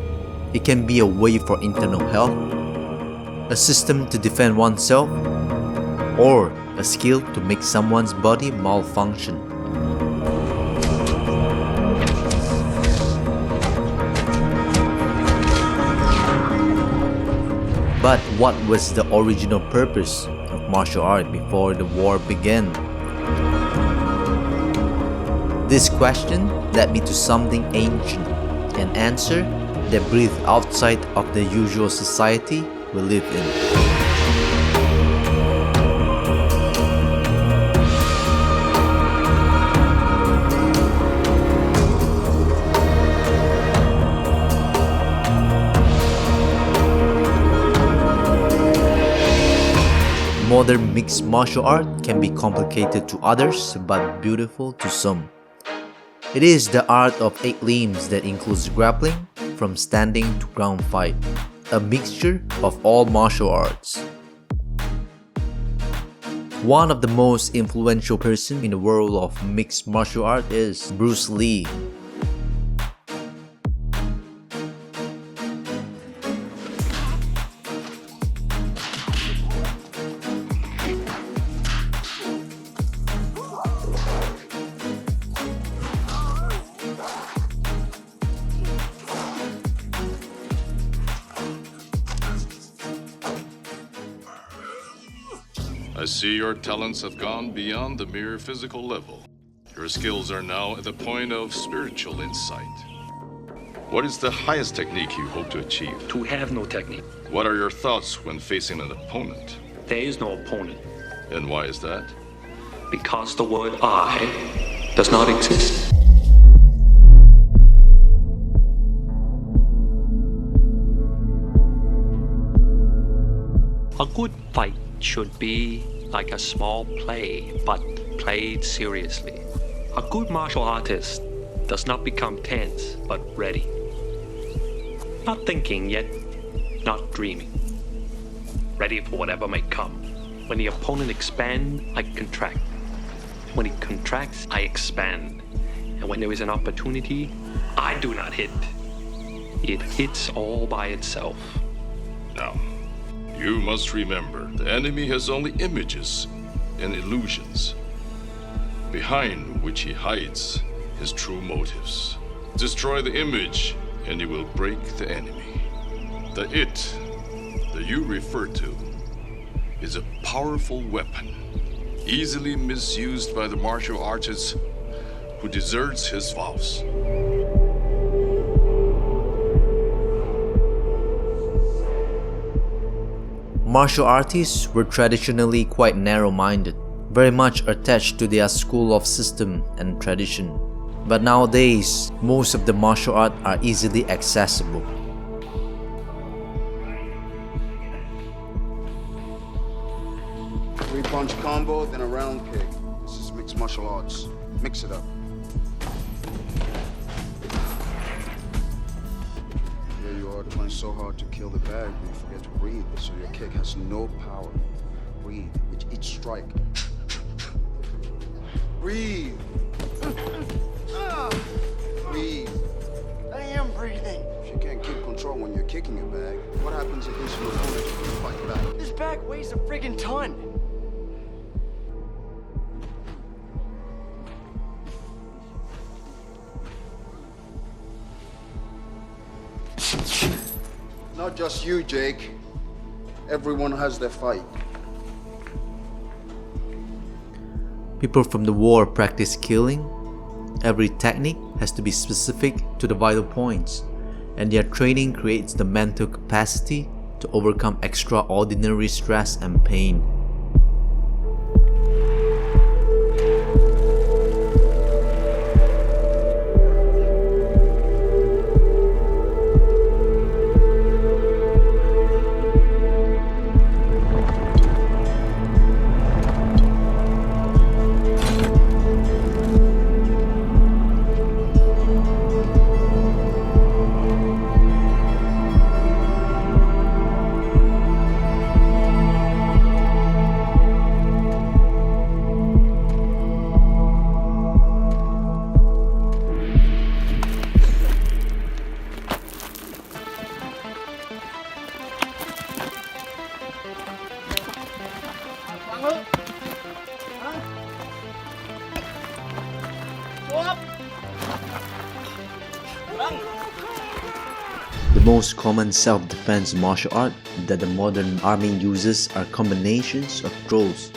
It can be a way for internal health, a system to defend oneself, or a skill to make someone's body malfunction. But what was the original purpose of martial art before the war began? This question led me to something ancient, an answer that breathed outside of the usual society we live in. Modern mixed martial art can be complicated to others but beautiful to some. It is the art of 8 limbs that includes grappling from standing to ground fight, a mixture of all martial arts. One of the most influential persons in the world of mixed martial art is Bruce Lee. I see your talents have gone beyond the mere physical level. Your skills are now at the point of spiritual insight. What is the highest technique you hope to achieve? To have no technique. What are your thoughts when facing an opponent? There is no opponent. And why is that? Because the word I does not exist. A good fight should be like a small play, but played seriously. A good martial artist does not become tense, but ready. Not thinking, yet not dreaming. Ready for whatever may come. When the opponent expands, I contract. When it contracts, I expand. And when there is an opportunity, I do not hit. It hits all by itself. Now, you must remember, the enemy has only images and illusions, behind which he hides his true motives. Destroy the image, and you will break the enemy. The it that you refer to is a powerful weapon, easily misused by the martial artist who deserts his vows. Martial artists were traditionally quite narrow-minded, very much attached to their school of system and tradition. But nowadays, most of the martial art are easily accessible. Three-punch combo, then a round kick. This is mixed martial arts. Mix it up. Here you are, trying so hard to kill the bag, but you forget to breathe, so your kick has no power. Breathe with each strike. Breathe. Breathe. I am breathing. If you can't keep control when you're kicking a bag, what happens against your opponent when you fight back? This bag weighs a friggin' ton. Not just you, Jake. Everyone has their fight. People from the war practice killing. Every technique has to be specific to the vital points, and their training creates the mental capacity to overcome extraordinary stress and pain. The most common self-defense martial art that the modern army uses are combinations of throws,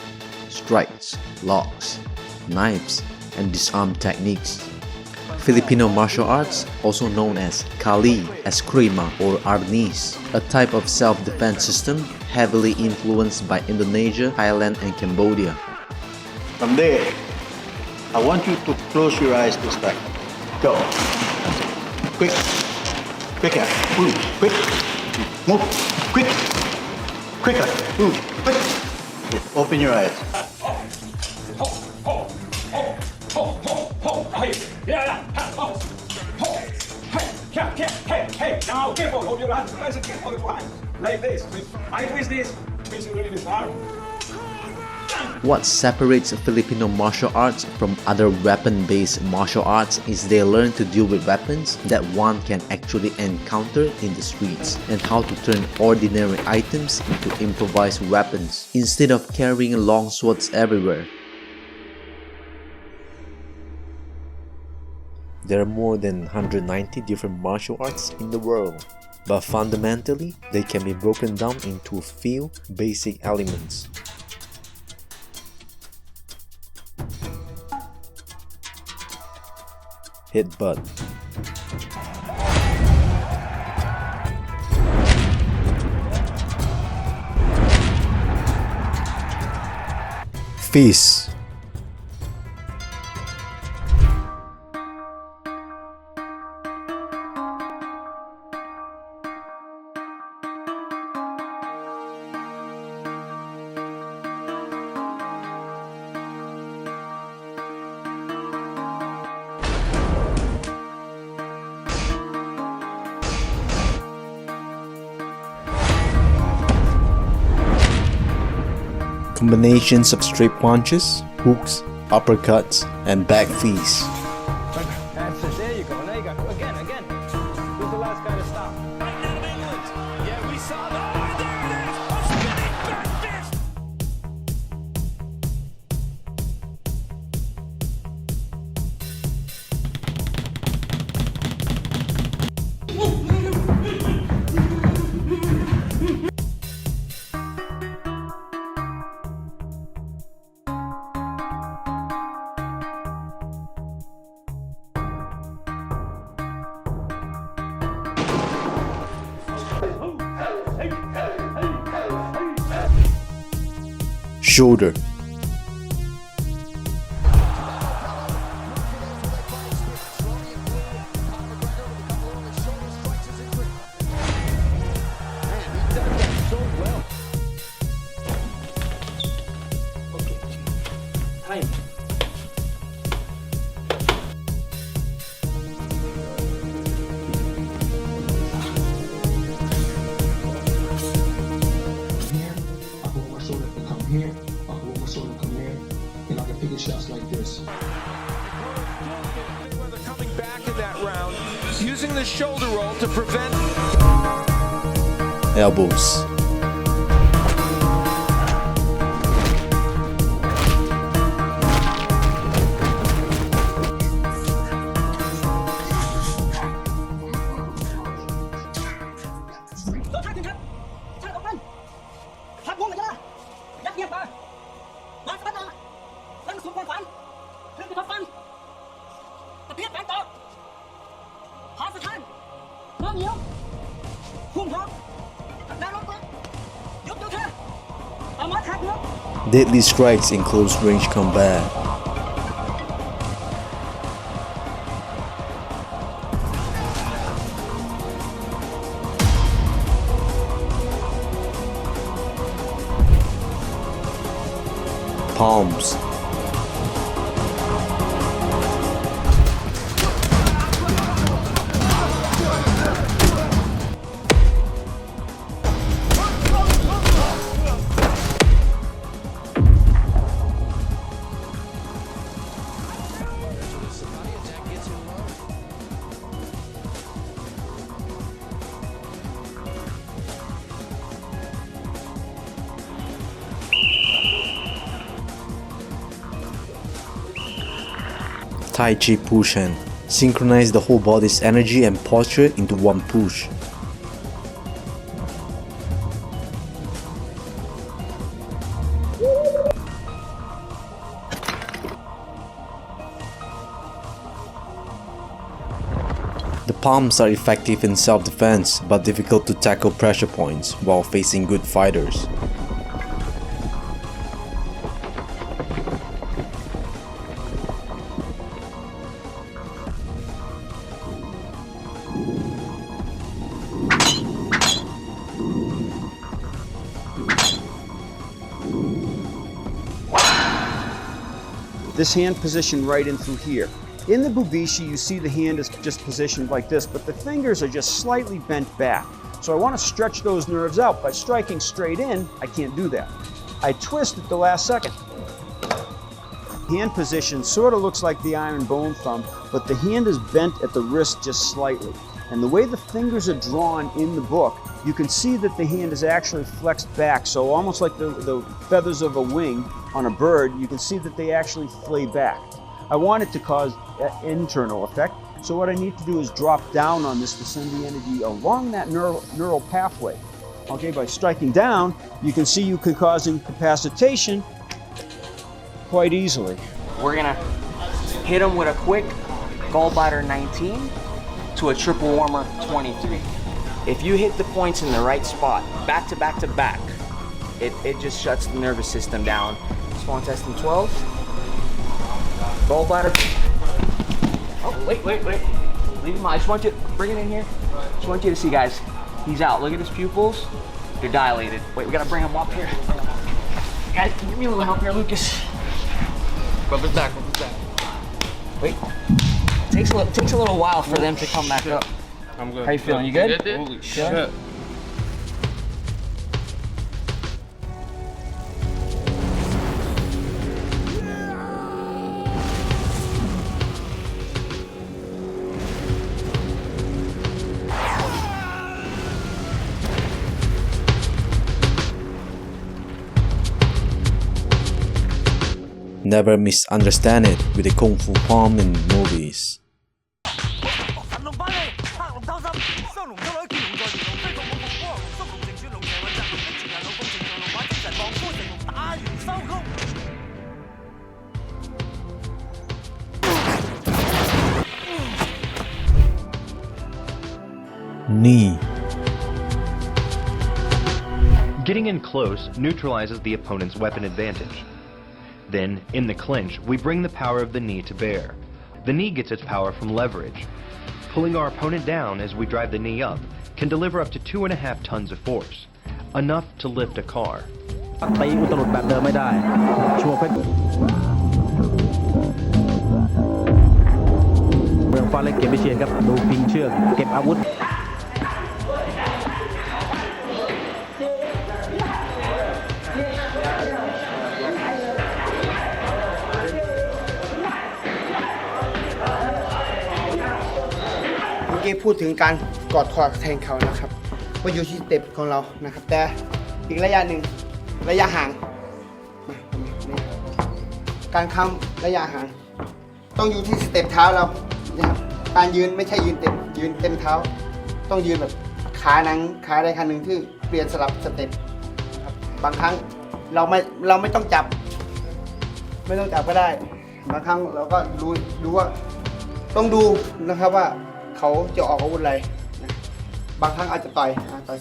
strikes, locks, knives, and disarm techniques. Filipino martial arts, also known as Kali, Eskrima, or Arnis, a type of self-defense system heavily influenced by Indonesia, Thailand, and Cambodia. From there, I want you to close your eyes this time. Go. Quick. Quicker. Move. Quick. Move. Quick. Quicker. Move. Quick. Open your eyes. Now careful, hold your hands nice and careful like this. I twist this, twist it really hard. What separates Filipino martial arts from other weapon-based martial arts is they learn to deal with weapons that one can actually encounter in the streets, and how to turn ordinary items into improvised weapons instead of carrying long swords everywhere. There are more than 190 different martial arts in the world, but fundamentally, they can be broken down into a few basic elements. Headbutt, fist, combinations of straight punches, hooks, uppercuts, and back fists. That's it. There you go. Now you got again. Who's the last guy to stop? Yeah, we saw that. Shoulder. Shots like this. Mayweather coming back in that round, using the shoulder roll to prevent Elbows. Deadly strikes in close range combat. Palms. Tai Chi push hand. Synchronize the whole body's energy and posture into one push. The palms are effective in self-defense but difficult to tackle pressure points while facing good fighters. This hand positioned right in through here. In the Bubishi, you see the hand is just positioned like this, but the fingers are just slightly bent back. So I want to stretch those nerves out. By striking straight in, I can't do that. I twist at the last second. Hand position sort of looks like the iron bone thumb, but the hand is bent at the wrist just slightly. And the way the fingers are drawn in the book, you can see that the hand is actually flexed back. So almost like the feathers of a wing on a bird, you can see that they actually flay back. I want it to cause an internal effect. So what I need to do is drop down on this to send the energy along that neural pathway. Okay, by striking down, you can see you can cause incapacitation quite easily. We're gonna hit him with a quick gallbladder 19 to a triple warmer 23. If you hit the points in the right spot, back to back to back, it just shuts the nervous system down. Spawn testing 12. Gallbladder. Oh, wait. Leave him out. I just want you to bring it in here. Just want you to see, guys. He's out. Look at his pupils. They're dilated. Wait, we gotta bring him up here. Guys, give me a little help here, Lucas. Rub his back. Wait. Takes a little while for them to come back up. I'm good. How you feeling? You good? Holy shit. Never misunderstand it with the Kung Fu form in movies. Knee. Getting in close neutralizes the opponent's weapon advantage. Then, in the clinch, we bring the power of the knee to bear. The knee gets its power from leverage. Pulling our opponent down as we drive the knee up can deliver up to 2.5 tons of force, enough to lift a car. ตีอุตรุดแบบเดิมไม่ได้ชัวร์เพชรเมืองฟ้าเล็กเก็บไปเชียนครับดูพิงเชือกเก็บอาวุธ เมื่อกี้พูดถึงการกอดคอแทงเขานะครับว่าอยู่ที่สเต็ปของเรานะครับแต่อีกระยะหนึ่งระยะห่างการค้ำระยะห่างต้องอยู่ที่สเต็ปเท้าเรานะครับการยืนไม่ใช่ยืนเต็มเท้าต้องยืนแบบขาใดขาหนึ่งที่เปลี่ยนสลับสเต็ปครับบางครั้งเราไม่ต้องจับก็ได้บางครั้งเราก็ดูว่าต้องดูนะครับว่าเขาจะออกอาวุธอะไรนะบางครั้งอาจจะต่อย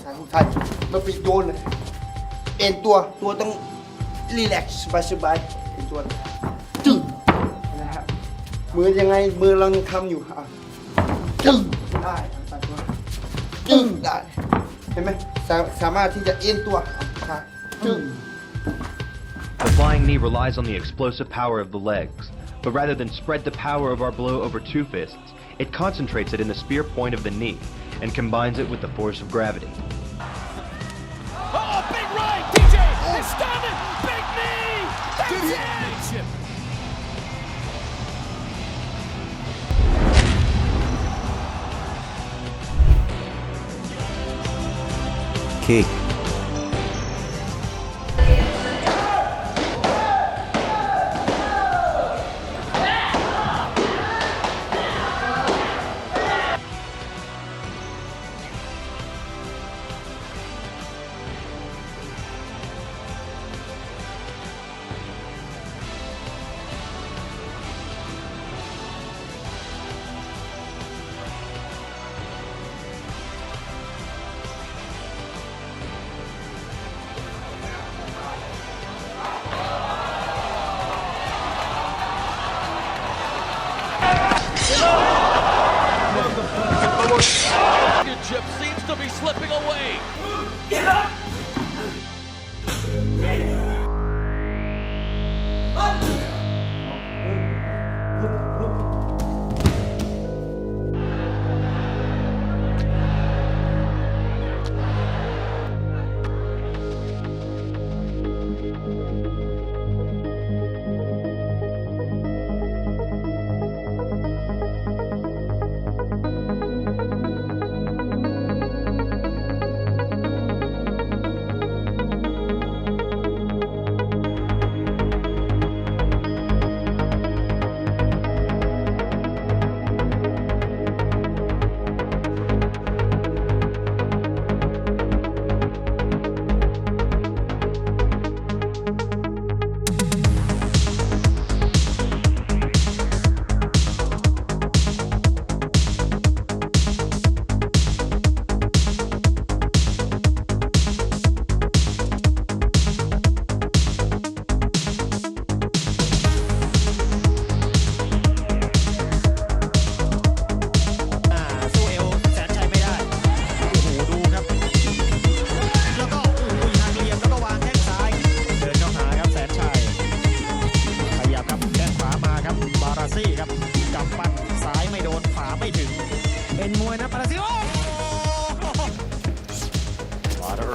ซ้ายทุกท่านมาปิดโดนเลยเอ็นตัวต้องรีแลกซ์สบายเอ็นตัวจึ๊งนะครับมือยังไงมือเราทำอยู่จึ๊งได้จึ๊งได้เห็นไหมสามารถที่จะเอ็นตัวจึ๊ง The flying knee relies on the explosive power of the legs, but rather than spread the power of our blow over two fists, it concentrates it in the spear point of the knee and combines it with the force of gravity. Oh, big right! DJ is standing! Big knee! That's it! Kick. Championship seems to be slipping away. Get up!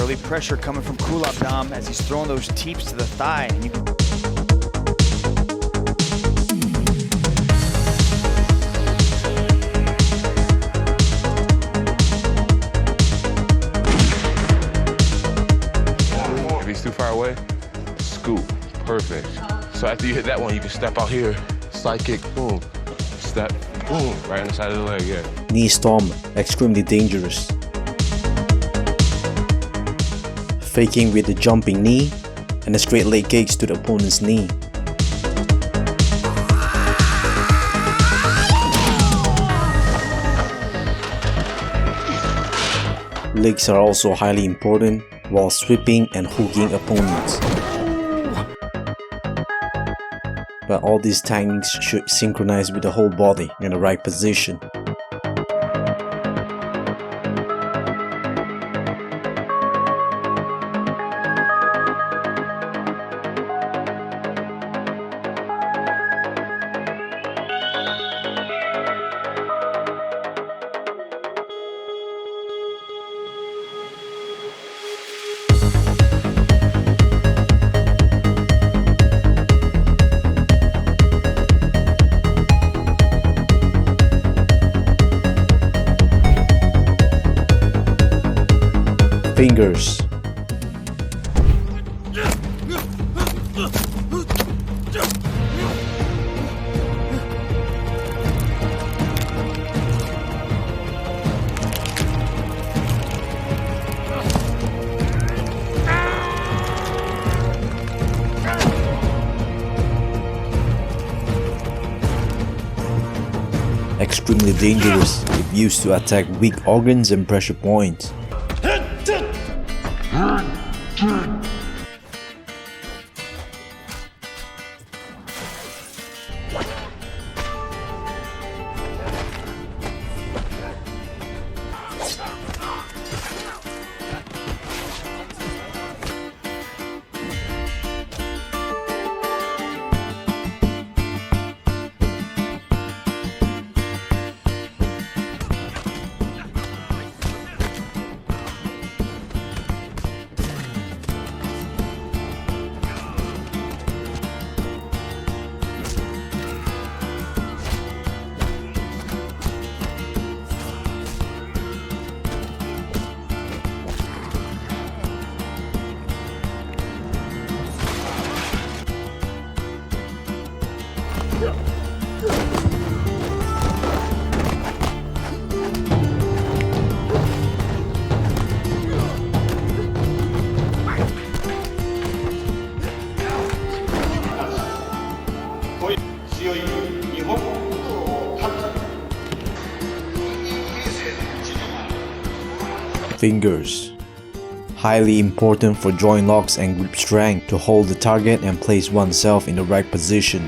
Early pressure coming from Kulab Dam as he's throwing those teeps to the thigh. And you can If he's too far away, scoop. Perfect. So after you hit that one, you can step out here, side kick, boom, step, boom, right on the side of the leg, yeah. Knee storm, extremely dangerous. Faking with the jumping knee and a straight leg kicks to the opponent's knee. Legs are also highly important while sweeping and hooking opponents. But all these techniques should synchronize with the whole body in the right position. Fingers. Extremely dangerous if used to attack weak organs and pressure points. Fingers. Highly important for joint locks and grip strength to hold the target and place oneself in the right position.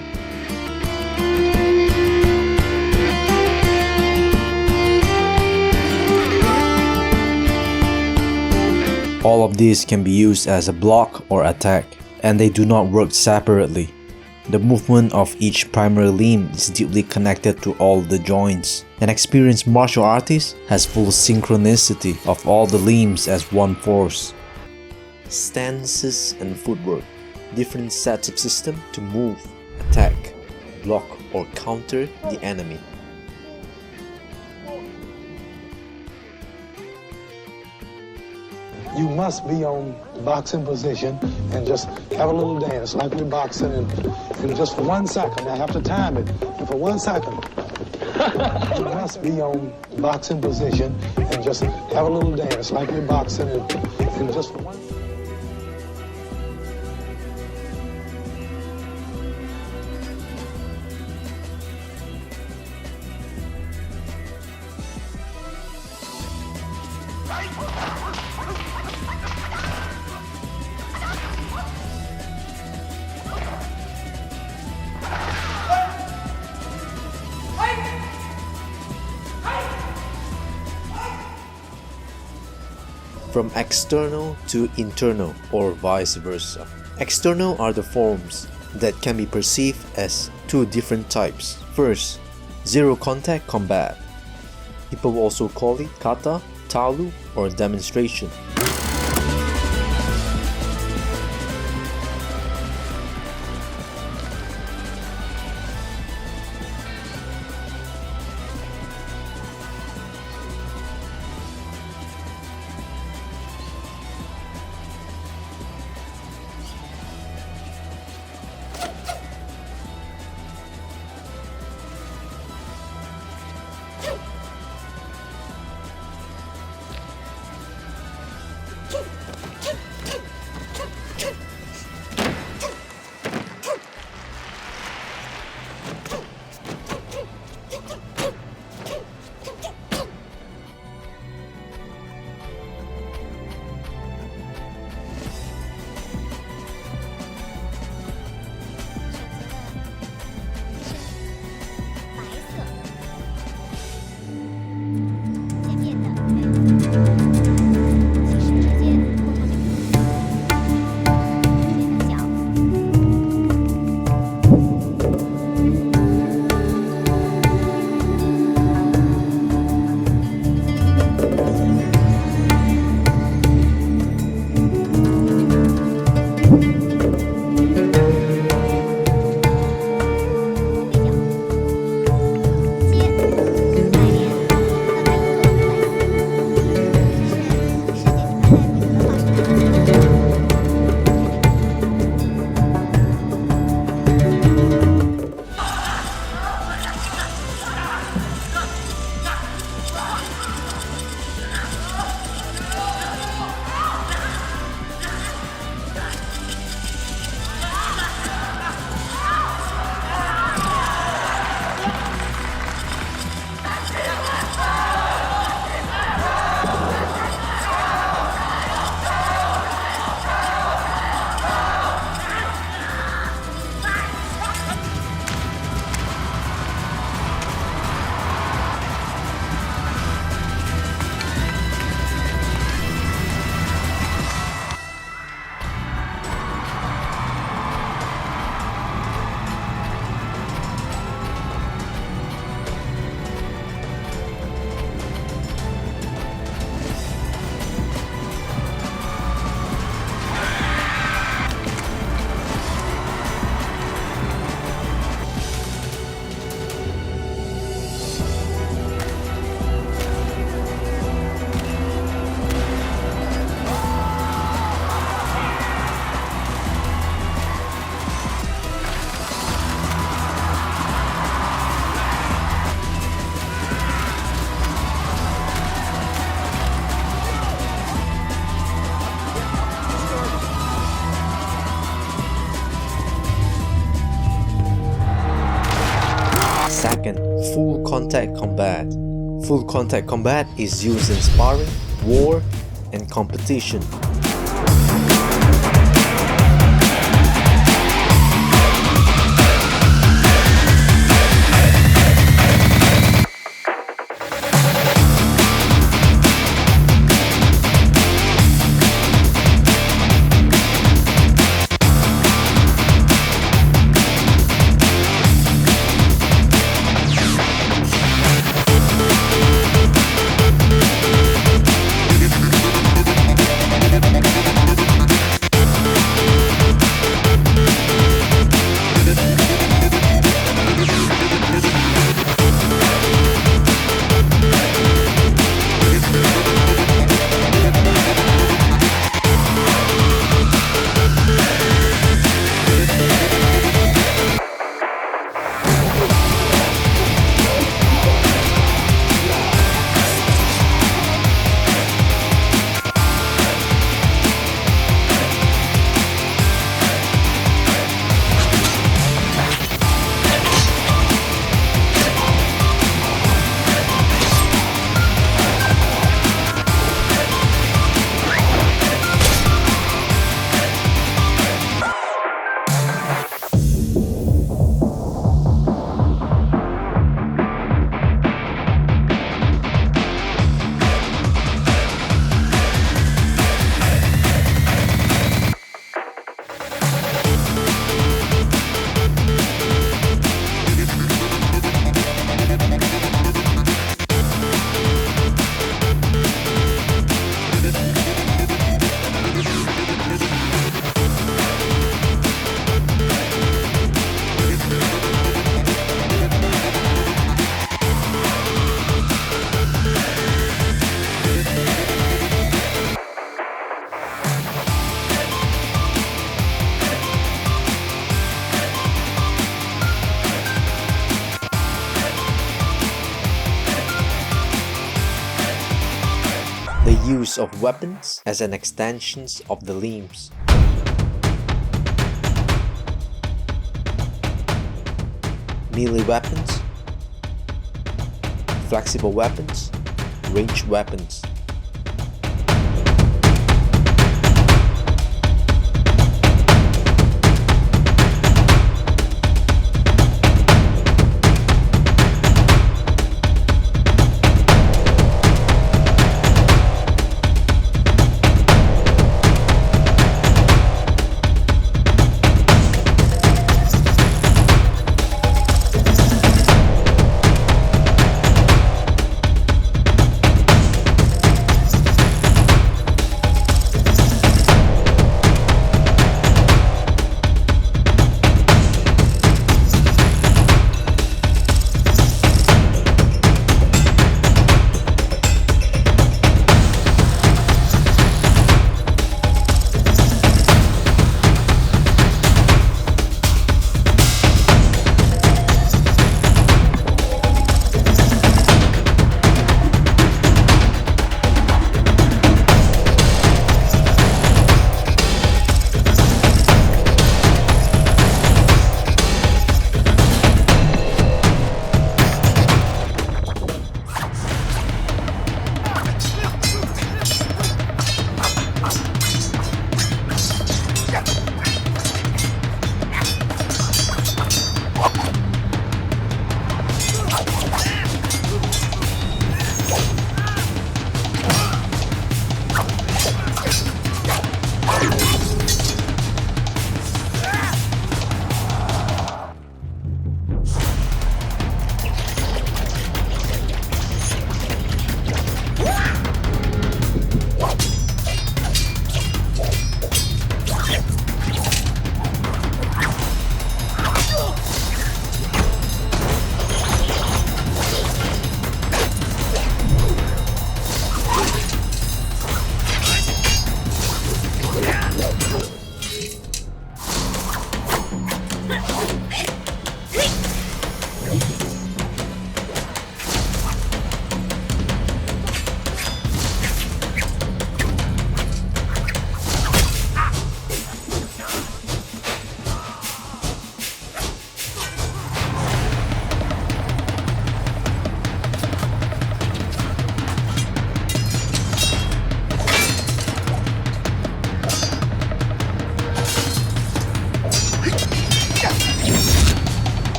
All of these can be used as a block or attack, and they do not work separately. The movement of each primary limb is deeply connected to all the joints. An experienced martial artist has full synchronicity of all the limbs as one force. Stances and footwork. Different sets of system to move, attack, block or counter the enemy. You must be on boxing position and just have a little dance like we're boxing and just for 1 second. I have to time it. And for 1 second, you must be on boxing position and just have a little dance like we're boxing and just for 1 second. From external to internal or vice versa. External are the forms that can be perceived as two different types. First, zero contact combat. People also call it kata, talu or demonstration. Second, full contact combat. Full contact combat is used in sparring, war, and competition. the use of weapons as an extension of the limbs. Melee weapons, flexible weapons, ranged weapons.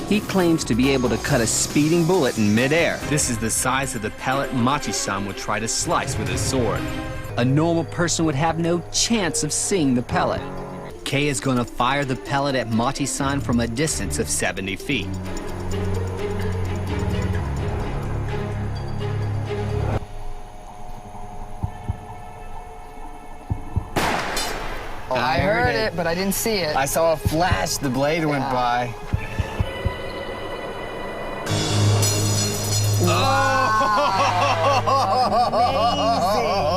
He claims to be able to cut a speeding bullet in midair. This is the size of the pellet Machi-san would try to slice with his sword. A normal person would have no chance of seeing the pellet. Kei is going to fire the pellet at Machi-san from a distance of 70 feet. I heard it, but I didn't see it. I saw a flash, the blade went by.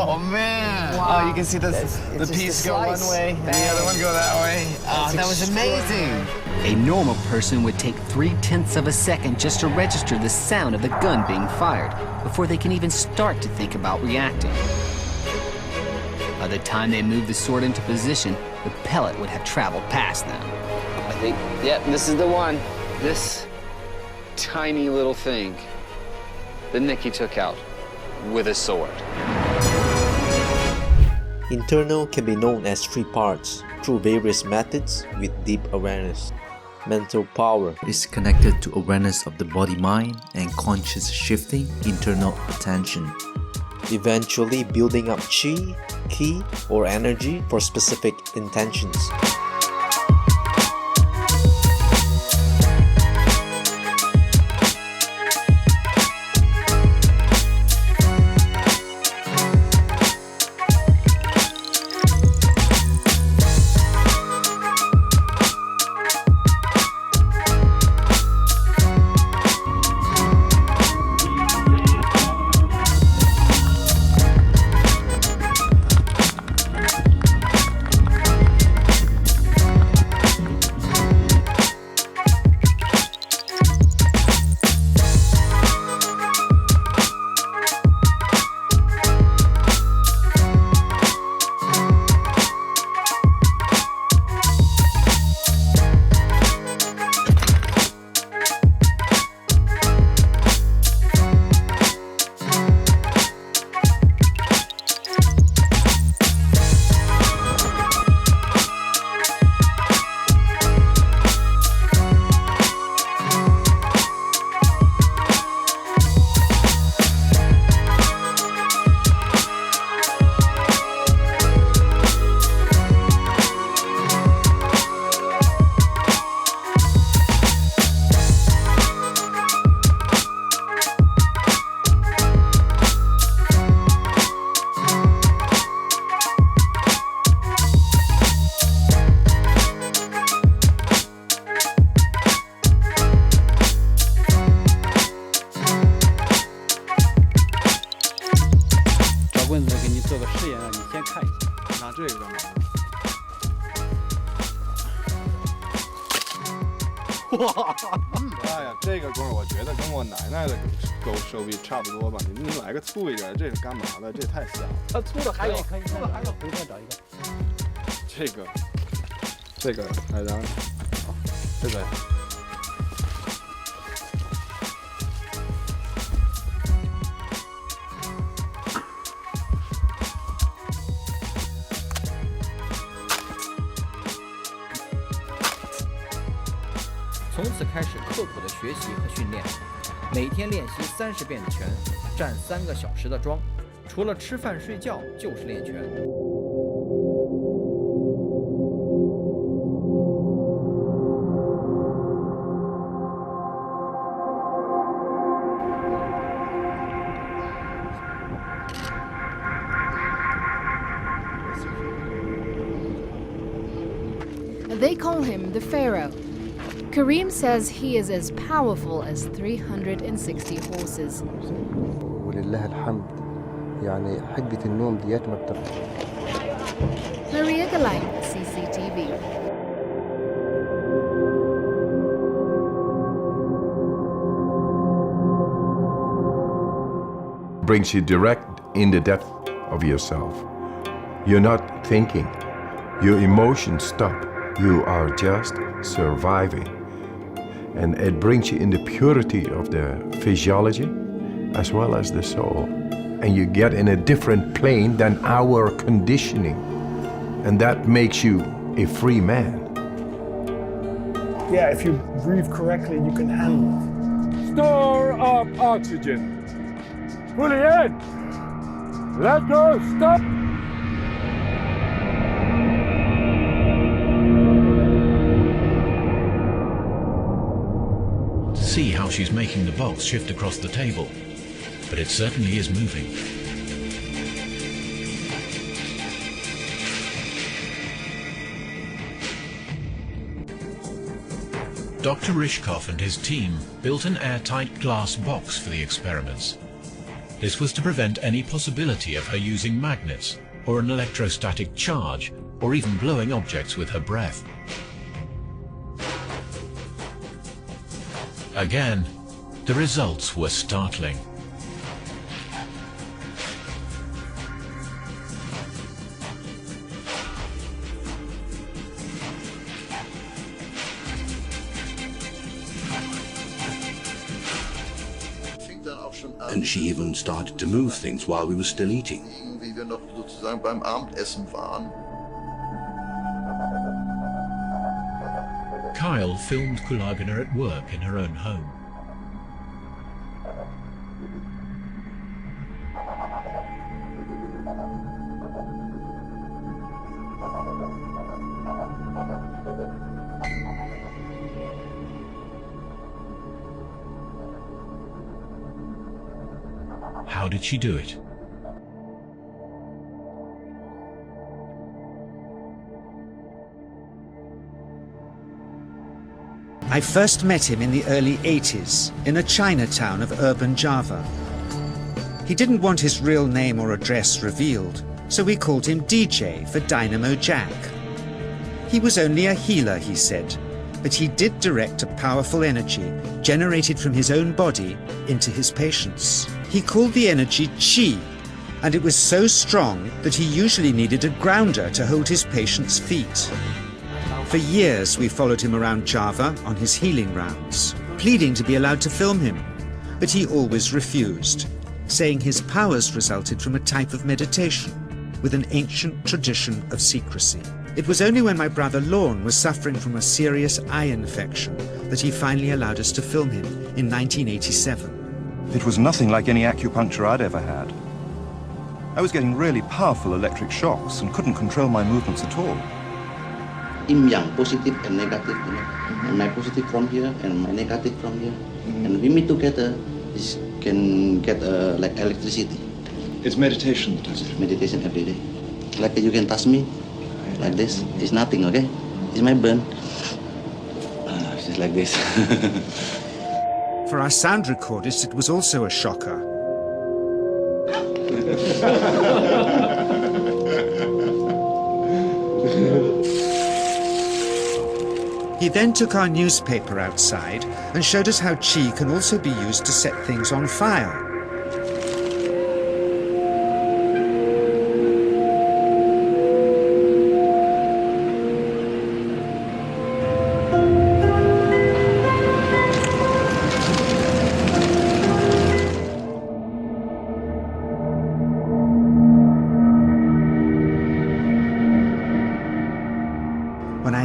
Oh, man. Wow. Oh, you can see the piece go one way and the other one go that way. Oh, that was amazing. A normal person would take 0.3 of a second just to register the sound of the gun being fired before they can even start to think about reacting. By the time they moved the sword into position, the pellet would have traveled past them. I think, yep, this is the one. This tiny little thing that Nicky took out with a sword. Internal can be known as three parts through various methods with deep awareness. Mental power is connected to awareness of the body-mind and conscious shifting internal attention, eventually building up chi, ki, or energy for specific intentions.哎呀，这个棍儿我觉得跟我奶奶的手臂差不多吧？你买个粗一点，这是干嘛的？这也太小了。它粗的还有，可以，粗的还有，回头找一个。这个，哎，然后，这个。从此开始刻苦的学习和训练，每天练习30遍的拳，站3个小时的桩，除了吃饭睡觉就是练拳。They call him the Pharaoh. Kareem says he is as powerful as 360 horses. ولله الحمد يعني حقة النوم ديات ما بترجع. Maria Galang, CCTV. Brings you direct in the depth of yourself. You're not thinking. Your emotions stop. You are just surviving. And it brings you in the purity of the physiology as well as the soul. And you get in a different plane than our conditioning. And that makes you a free man. yeah, if you breathe correctly, you can handle it. Store up oxygen. Pull it in. Let go. Stop. See how she's making the box shift across the table, but it certainly is moving. Dr. Rishkov and his team built an airtight glass box for the experiments. This was to prevent any possibility of her using magnets or an electrostatic charge or even blowing objects with her breath. Again, the results were startling. And she even started to move things while we were still eating. Wie wir noch sozusagen beim Abendessen waren. Kyle filmed Kulagina at work in her own home. How did she do it? I first met him in the early 80s in a Chinatown of urban Java. He didn't want his real name or address revealed, so we called him DJ for Dynamo Jack. He was only a healer, he said, but he did direct a powerful energy generated from his own body into his patients. He called the energy Qi, and it was so strong that he usually needed a grounder to hold his patients' feet. For years we followed him around Java on his healing rounds, pleading to be allowed to film him, but he always refused, saying his powers resulted from a type of meditation with an ancient tradition of secrecy. It was only when my brother Lorne was suffering from a serious eye infection that he finally allowed us to film him in 1987. It was nothing like any acupuncture I'd ever had. I was getting really powerful electric shocks and couldn't control my movements at all. Yin yang, positive and negative, you know. And my positive from here and my negative from here. And we meet together, this can get like electricity. It's meditation that does it? Meditation every day. Like you can touch me, like this. It's nothing, okay? It's my burn. Just like this. For our sound recordist, it was also a shocker. He then took our newspaper outside and showed us how Qi can also be used to set things on fire.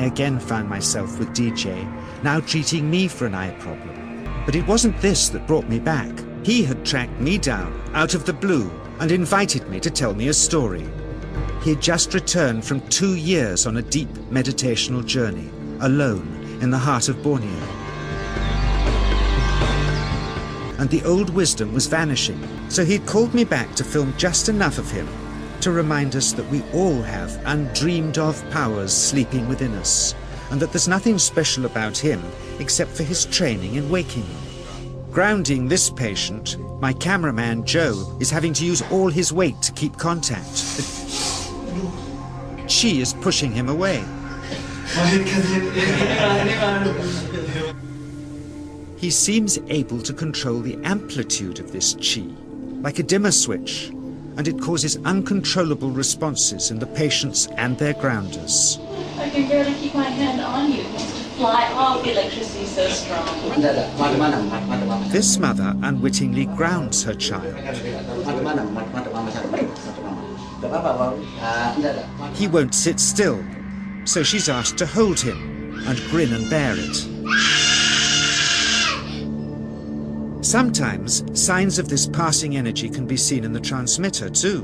Again found myself with DJ, now treating me for an eye problem. But it wasn't this that brought me back. He had tracked me down out of the blue and invited me to tell me a story. He had just returned from 2 years on a deep meditational journey, alone in the heart of Borneo. And the old wisdom was vanishing, so he'd called me back to film just enough of him to remind us that we all have undreamed-of powers sleeping within us, and that there's nothing special about him except for his training in waking. Grounding this patient, my cameraman Joe is having to use all his weight to keep contact. Qi is pushing him away. He seems able to control the amplitude of this Qi, like a dimmer switch, and it causes uncontrollable responses in the patients and their grounders. I can barely keep my hand on you. It wants to fly off. The electricity is so strong. This mother unwittingly grounds her child. He won't sit still, so she's asked to hold him and grin and bear it. Sometimes signs of this passing energy can be seen in the transmitter too.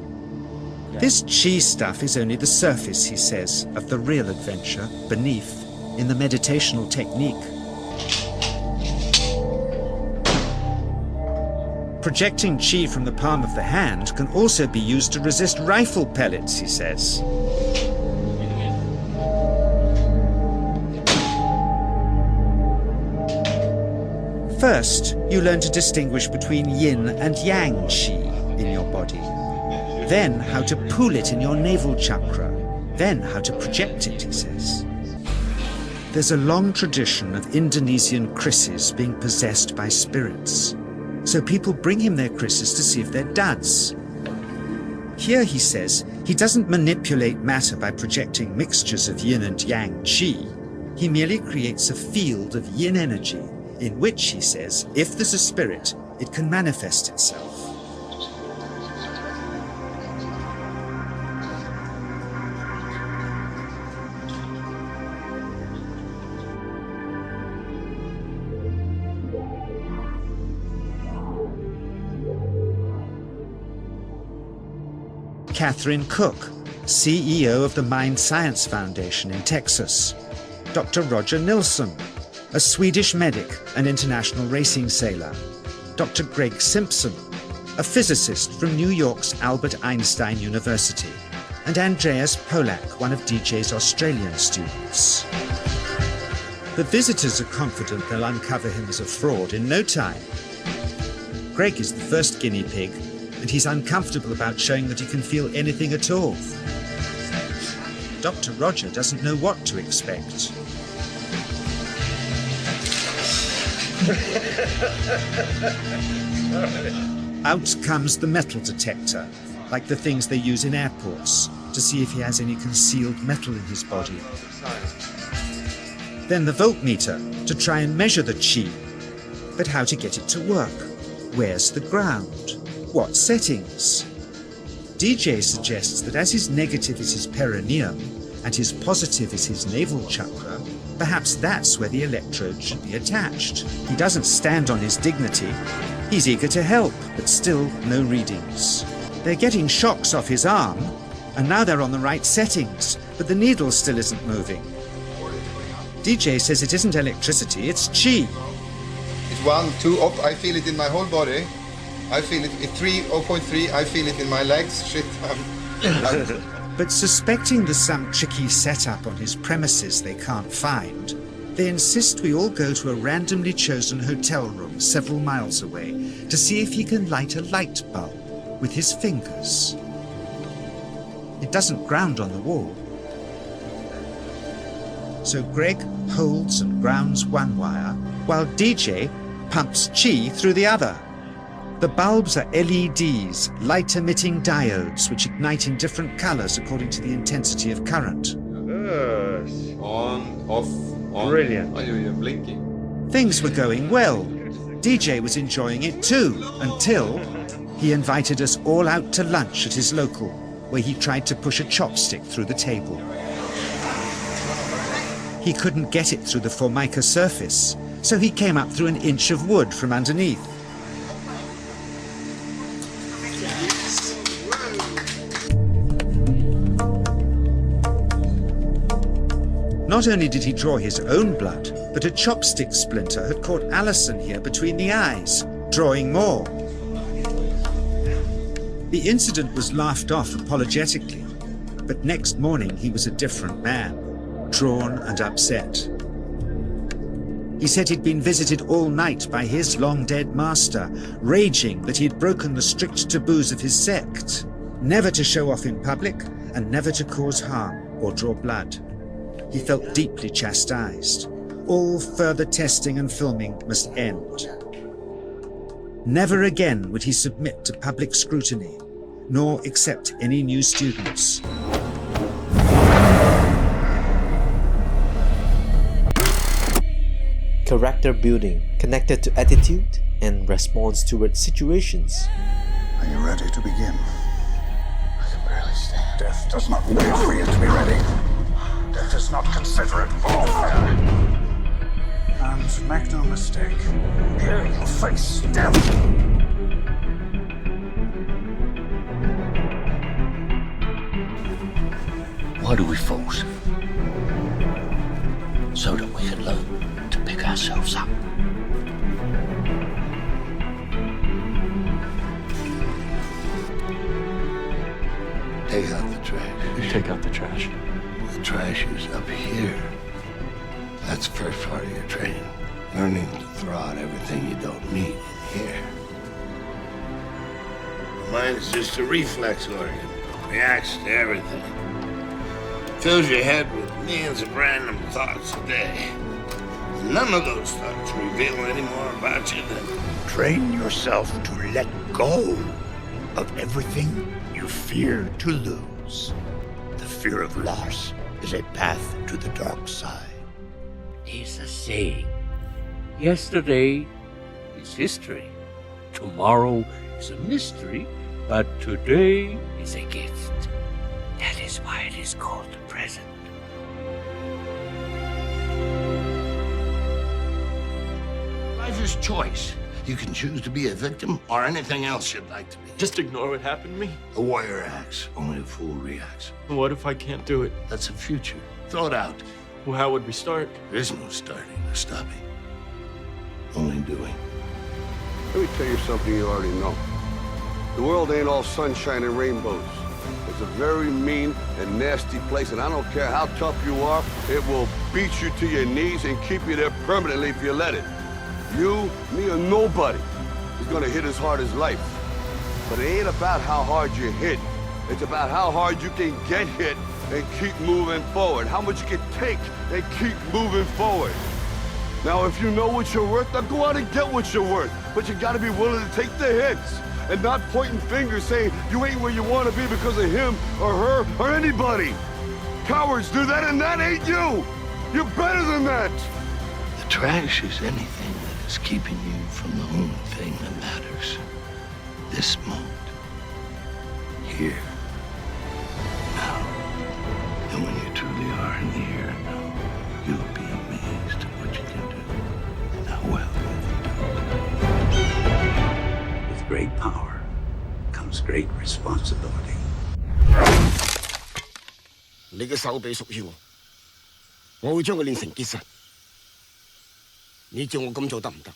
This chi stuff is only the surface, he says, of the real adventure beneath, in the meditational technique. Projecting chi from the palm of the hand can also be used to resist rifle pellets, he says. First, you learn to distinguish between yin and yang chi in your body. Then how to pool it in your navel chakra. Then how to project it, he says. There's a long tradition of Indonesian krisis being possessed by spirits. So people bring him their krisis to see if they're duds. Here, he says, he doesn't manipulate matter by projecting mixtures of yin and yang chi. He merely creates a field of yin energy in which, he says, if there's a spirit, it can manifest itself. Catherine Cook, CEO of the Mind Science Foundation in Texas. Dr. Roger Nilsson, a Swedish medic and international racing sailor. Dr. Greg Simpson, a physicist from New York's Albert Einstein University. And Andreas Polak, one of DJ's Australian students. The visitors are confident they'll uncover him as a fraud in no time. Greg is the first guinea pig, and he's uncomfortable about showing that he can feel anything at all. Dr. Roger doesn't know what to expect. Out comes the metal detector, like the things they use in airports, to see if he has any concealed metal in his body. Then the voltmeter, to try and measure the chi. But how to get it to work? Where's the ground? What settings? DJ suggests that as his negative is his perineum and his positive is his navel chakra, perhaps that's where the electrode should be attached. He doesn't stand on his dignity. He's eager to help, but still no readings. They're getting shocks off his arm, and now they're on the right settings, but the needle still isn't moving. DJ says it isn't electricity, it's chi. It's 1, 2, up, I feel it in my whole body. I feel it at 3, 0.3, I feel it in my legs, shit. But suspecting there's some tricky setup on his premises they can't find, they insist we all go to a randomly chosen hotel room several miles away to see if he can light a light bulb with his fingers. It doesn't ground on the wall. So Greg holds and grounds one wire, while DJ pumps chi through the other. The bulbs are LEDs, light-emitting diodes, which ignite in different colors according to the intensity of current. Yes. On, off, on. Brilliant. Oh, you're blinking. Things were going well. DJ was enjoying it too, until he invited us all out to lunch at his local, where he tried to push a chopstick through the table. He couldn't get it through the formica surface, so he came up through an inch of wood from underneath. Not only did he draw his own blood, but a chopstick splinter had caught Alison here between the eyes, drawing more. The incident was laughed off apologetically, but next morning he was a different man, drawn and upset. He said he'd been visited all night by his long-dead master, raging that he'd broken the strict taboos of his sect, never to show off in public and never to cause harm or draw blood. He felt deeply chastised. All further testing and filming must end. Never again would he submit to public scrutiny, nor accept any new students. Character building connected to attitude and response toward situations. Are you ready to begin? I can barely stand. Death does not wait for you to be ready. Death is not considerate warfare. And But make no mistake, here you'll face death. Why do we force? So that we can learn to pick ourselves up. Take out the trash. Take out the trash. The trash is up here. That's the first part of your training. Learning to throw out everything you don't need in here. The mind is just a reflex organ. Reacts to everything. Fills your head with millions of random thoughts a day. And none of those thoughts reveal any more about you than... Train yourself to let go of everything you fear to lose. The fear of loss is a path to the dark side. There's a saying. Yesterday is history. Tomorrow is a mystery. But today is a gift. That is why it is called the present. Life is choice. You can choose to be a victim or anything else you'd like to be. Just ignore what happened to me? A warrior acts, only a fool reacts. What if I can't do it? That's the future. Throw it out. Well, how would we start? There is no starting or stopping. Only doing. Let me tell you something you already know. The world ain't all sunshine and rainbows. It's a very mean and nasty place, and I don't care how tough you are, it will beat you to your knees and keep you there permanently if you let it. You, me, or nobody is gonna hit as hard as life. But it ain't about how hard you hit. It's about how hard you can get hit and keep moving forward. How much you can take and keep moving forward. Now, if you know what you're worth, now go out and get what you're worth. But you gotta be willing to take the hits and not pointing fingers saying you ain't where you want to be because of him or her or anybody. Cowards do that, and that ain't you. You're better than that. The trash is anything that is keeping you from the only thing that matters. This moment. Here. Now. And when you truly are in the here and now, you'll be amazed at what you can do and how well you can do it. With great power comes great responsibility. 你嘅手臂屬於我，我會將佢練成結實。你叫我咁做得唔得？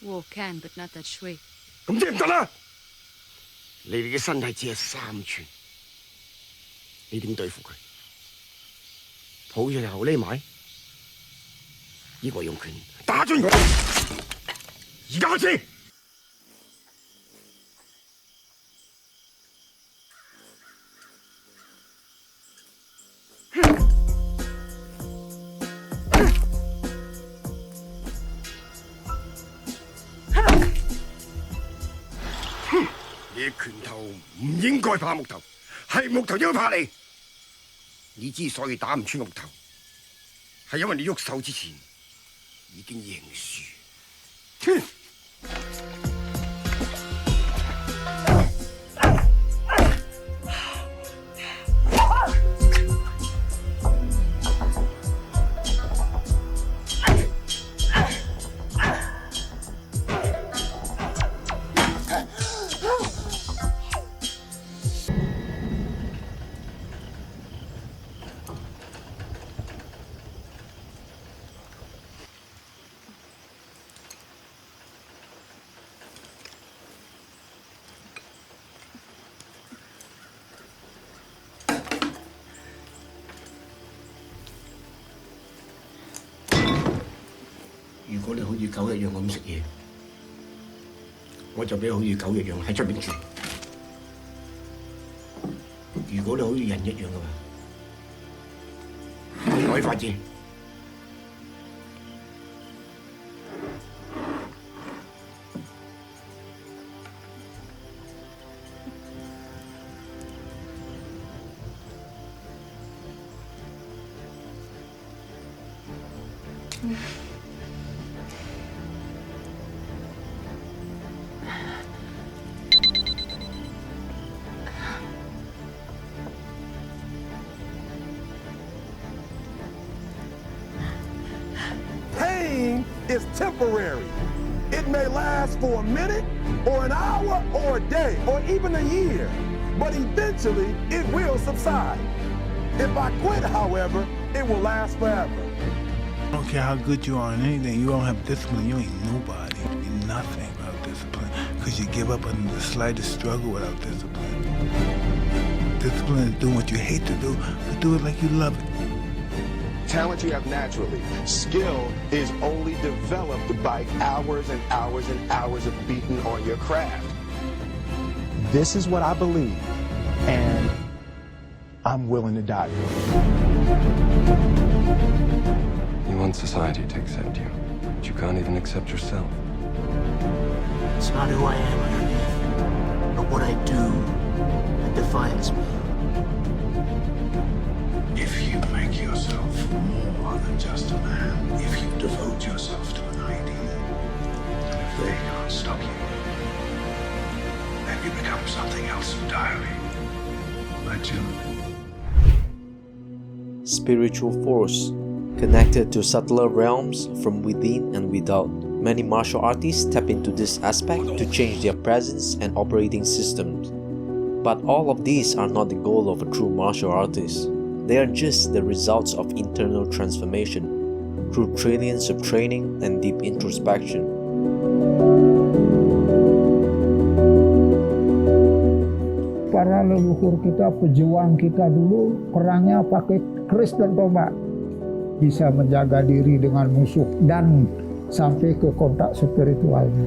War can, but not that shui. 咁即係唔得啦！你哋嘅身體只係3寸，你點對付佢？抱住後匿埋，呢個用拳打進佢。而家開始。 你拳頭唔應該怕木頭，係木頭應該怕你。你之所以打唔穿木頭，係因為你喐手之前已經認輸。如果你好似狗一樣咁食嘢，我就俾你好似狗一樣喺出邊住。如果你好似人一樣嘅話，你可以發展。is temporary. It may last for a minute, or an hour, or a day, or even a year, but eventually it will subside. If I quit, however, it will last forever. I don't care how good you are in anything, you don't have discipline, you ain't nobody. You're nothing without discipline, because you give up under the slightest struggle without discipline. Discipline is doing what you hate to do, but do it like you love it. Talent you have naturally. Skill is only developed by hours and hours and hours of beating on your craft. This is what I believe, and I'm willing to die for it. You want society to accept you, but you can't even accept yourself. It's not who I am, but what I do that defines me. If you make yourself more than just a man, if you devote yourself to an idea, and if they can't stop you, then you become something else entirely. Legend. Spiritual force, connected to subtler realms from within and without. Many martial artists tap into this aspect to change their presence and operating systems. But all of these are not the goal of a true martial artist. They are just the results of internal transformation through trillions of training and deep introspection. Para leluhur kita, pejuang kita dulu, perangnya pakai keris dan tombak. Bisa menjaga diri dengan musuh dan sampai ke kontak spiritualnya.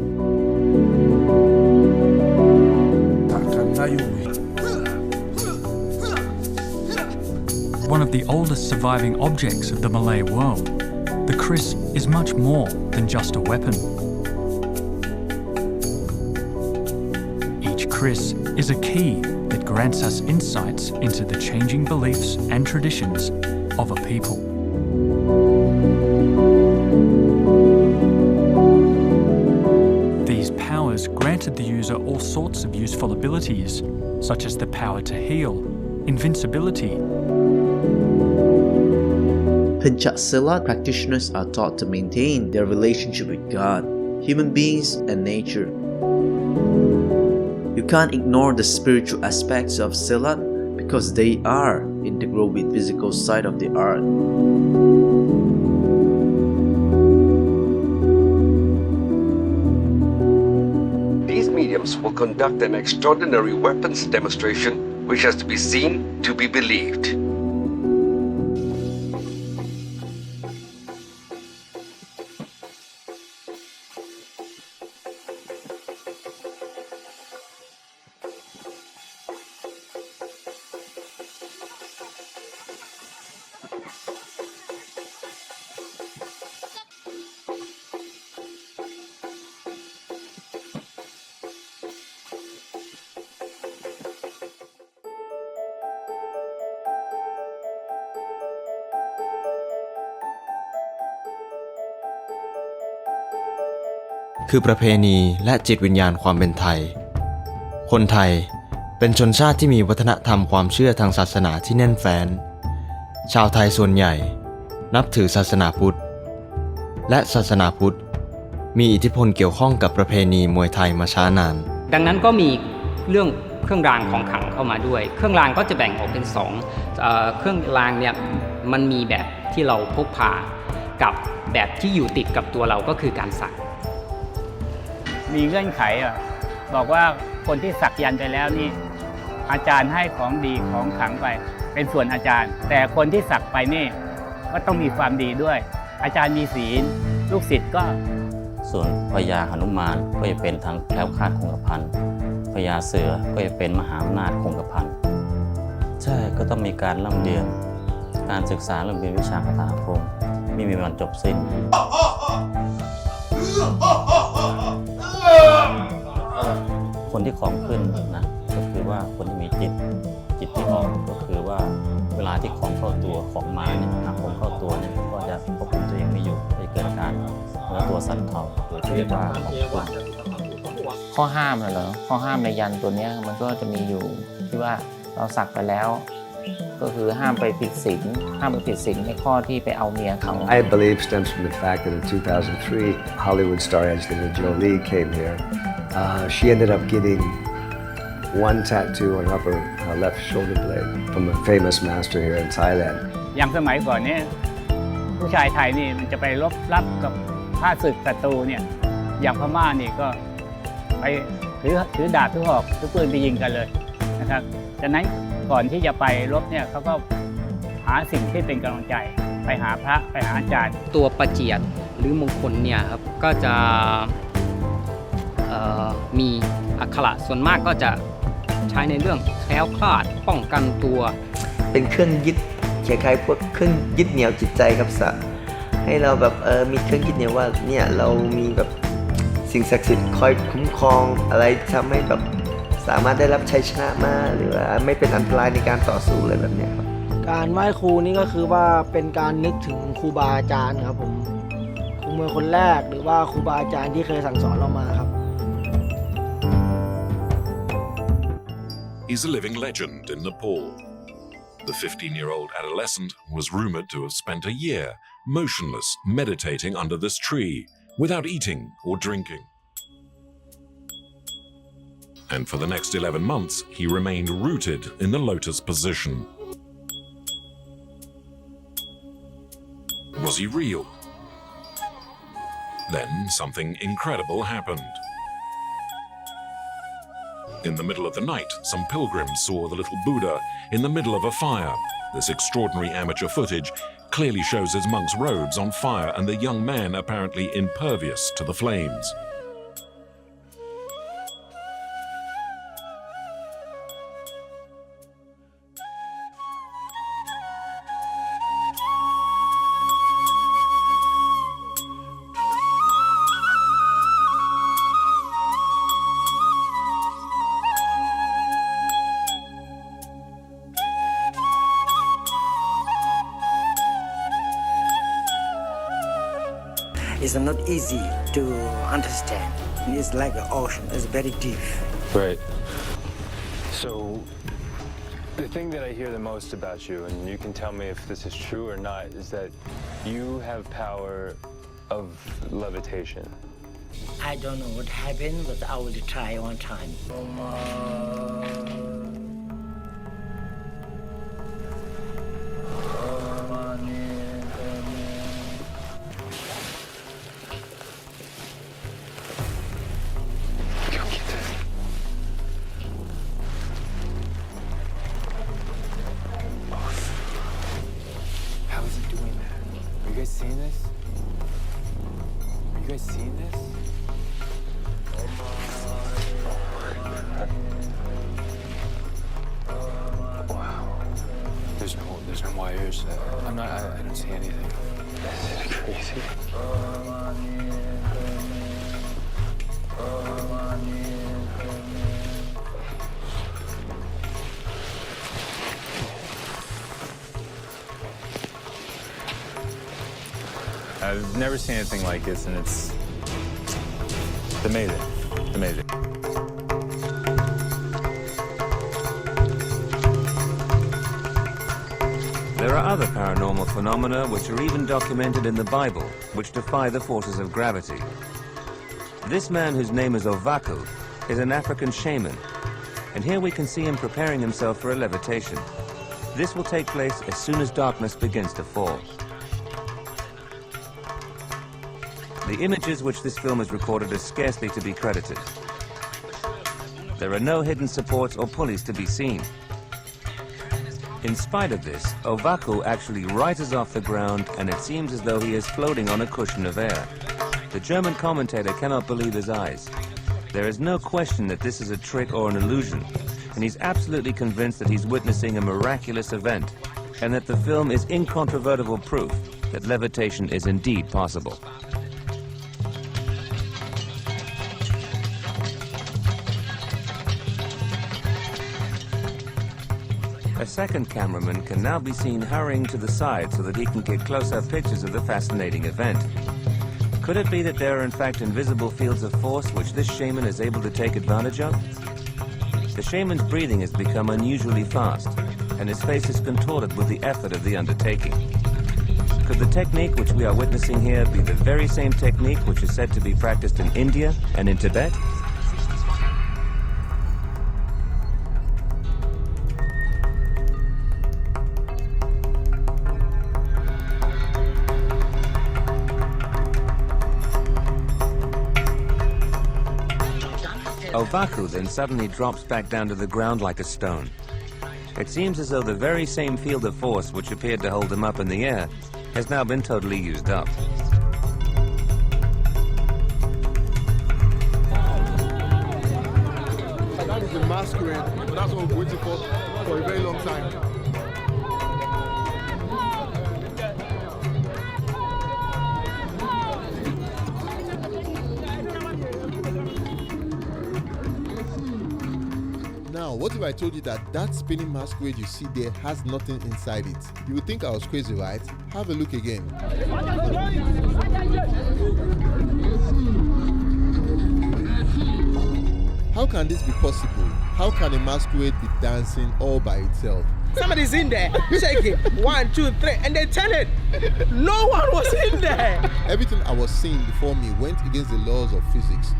One of the oldest surviving objects of the Malay world, the kris is much more than just a weapon. Each kris is a key that grants us insights into the changing beliefs and traditions of a people. These powers granted the user all sorts of useful abilities, such as the power to heal, invincibility. Pencak Silat practitioners are taught to maintain their relationship with God, human beings, and nature. You can't ignore the spiritual aspects of Silat because they are integral with the physical side of the art. These mediums will conduct an extraordinary weapons demonstration which has to be seen to be believed.คือประเพณีและจิตวิญญาณความเป็นไทย คนไทยเป็นชนชาติที่มีวัฒนธรรมความเชื่อทางศาสนาที่แน่นแฟ้น ชาวไทยส่วนใหญ่นับถือศาสนาพุทธ และศาสนาพุทธมีอิทธิพลเกี่ยวข้องกับประเพณีมวยไทยมาช้านาน ดังนั้นก็มีเรื่องเครื่องรางของขลังเข้ามาด้วย เครื่องรางก็จะแบ่งออกเป็นสองเครื่องรางเนี่ยมันมีแบบที่เราพกพากับแบบที่อยู่ติดกับตัวเราก็คือการสักมีเงื่อนไขบอกว่าคนที่สักยันต์ไปแล้วนี่อาจารย์ให้ของดีของขลังไปเป็นส่วนอาจารย์แต่คนที่สักไปนี่ก็ต้องมีความดีด้วยอาจารย์มีศีลลูกศิษย์ก็ส่วนพญาหนุมานก็จะเป็นทางแคล้วคลาดคงกระพันพญาเสือก็จะเป็นมหาอำนาจคงกระพันใช่ก็ต้องมีการร่ำเรียนการศึกษาเรียนวิชาคาถาอาคมไม่มีวันจบสิ้นคนที่ของขึ้นนะก็คือว่าคนที่มีจิตที่ออกก็คือว่าเวลาที่ของเข้าตัวของมาเนี่ยของเข้าตัวเนี่ยก็จะควบคุมตัวเองไม่อยู่จะเกิดการเนื้อตัวสั่นเทาหรือที่เรียกว่าของขึ้นข้อห้ามเหรอข้อห้ามในยันตัวนี้มันก็จะมีอยู่ที่ว่าเราสักไปแล้ว ก็คือห้ามไปผิดศีลในข้อที่ไปเอาเมียเขา I believe stems from the fact that in 2003 Hollywood star Angelina Jolie came here. She ended up getting one tattoo on her left shoulder blade from a famous master here in Thailand. อย่างสมัยก่อนเนี่ยผู้ชายไทยนี่มันจะไปรบรับกับข้าศึกศัตรูเนี่ยอย่างพม่านี่ก็ไปถือดาบถือหอกถือปืนไปยิงกันเลยนะครับฉะนั้นก่อนที่จะไปรบเนี่ยเขาก็หาสิ่งที่เป็นกำลังใจไปหาพระไปหาอาจารย์ตัวประเจียดหรือมงคลเนี่ยครับก็จะมีอักขระส่วนมากก็จะใช้ในเรื่องแคล้วคลาดป้องกันตัวเป็นเครื่องยึดคล้ายๆพวกเครื่องยึดเหนี่ยวจิตใจครับให้เราแบบมีเครื่องยึดเหนี่ยวว่าเนี่ยเรามีแบบสิ่งศักดิ์สิทธิ์คอยคุ้มครองอะไรทำให้แบบสามารถได้รับชัยชนะมาหรือว่าไม่เป็นอันตรายในการต่อสู้อะไรแบบนี้ครับการไหว้ครูนี่ก็คือว่าเป็นการนึกถึงครูบาอาจารย์ครับผมครูมวยคนแรกหรือว่าครูบาอาจารย์ที่เคยสั่งสอนเรามาครับ He's a living legend in Nepal. The 15-year-old adolescent was rumored to have spent a year motionless meditating under this tree without eating or drinking. And for the next 11 months, he remained rooted in the lotus position. Was he real? Then something incredible happened. In the middle of the night, some pilgrims saw the little Buddha in the middle of a fire. This extraordinary amateur footage clearly shows his monk's robes on fire and the young man apparently impervious to the flames. It's not easy to understand. It's like an ocean. It's very deep. Right. So, the thing that I hear the most about you, and you can tell me if this is true or not, is that you have power of levitation. I don't know what happened, but I will try one time. There's no wires. I don't see anything. This is crazy. I've never seen anything like this, and it's amazing. Amazing. There are other paranormal phenomena which are even documented in the Bible, which defy the forces of gravity. This man, whose name is Ovaku, is an African shaman, and here we can see him preparing himself for a levitation. This will take place as soon as darkness begins to fall. The images which this film has recorded are scarcely to be credited. There are no hidden supports or pulleys to be seen. In spite of this, Ovaku actually rises off the ground, and it seems as though he is floating on a cushion of air. The German commentator cannot believe his eyes. There is no question that this is a trick or an illusion, and he's absolutely convinced that he's witnessing a miraculous event, and that the film is incontrovertible proof that levitation is indeed possible. A second cameraman can now be seen hurrying to the side so that he can get close-up pictures of the fascinating event. Could it be that there are in fact invisible fields of force which this shaman is able to take advantage of? The shaman's breathing has become unusually fast, and his face is contorted with the effort of the undertaking. Could the technique which we are witnessing here be the very same technique which is said to be practiced in India and in Tibet? Obaku then suddenly drops back down to the ground like a stone. It seems as though the very same field of force which appeared to hold him up in the air has now been totally used up. That is a masquerade. That's what we're waiting for a very long time. Now, what if I told you that spinning masquerade you see there has nothing inside it? You would think I was crazy, right? Have a look again. How can this be possible? How can a masquerade be dancing all by itself? Somebody's in there, shaking, 1, 2, 3, and they turn it. No one was in there. Everything I was seeing before me went against the laws of physics.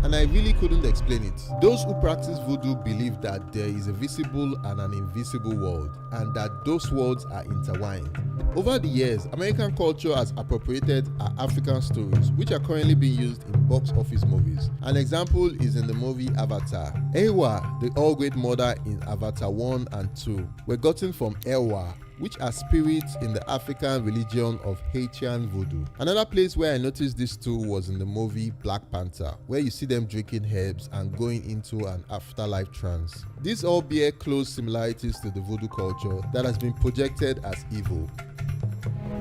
And I really couldn't explain it. Those who practice voodoo believe that there is a visible and an invisible world, and that those worlds are intertwined. Over the years, American culture has appropriated our African stories, which are currently being used in box office movies. An example is in the movie Avatar. Ewa, the all-great mother in Avatar 1 and 2, were gotten from Ewa, which are spirits in the African religion of Haitian voodoo. Another place where I noticed this too was in the movie Black Panther, where you see them drinking herbs and going into an afterlife trance. These all bear close similarities to the voodoo culture that has been projected as evil.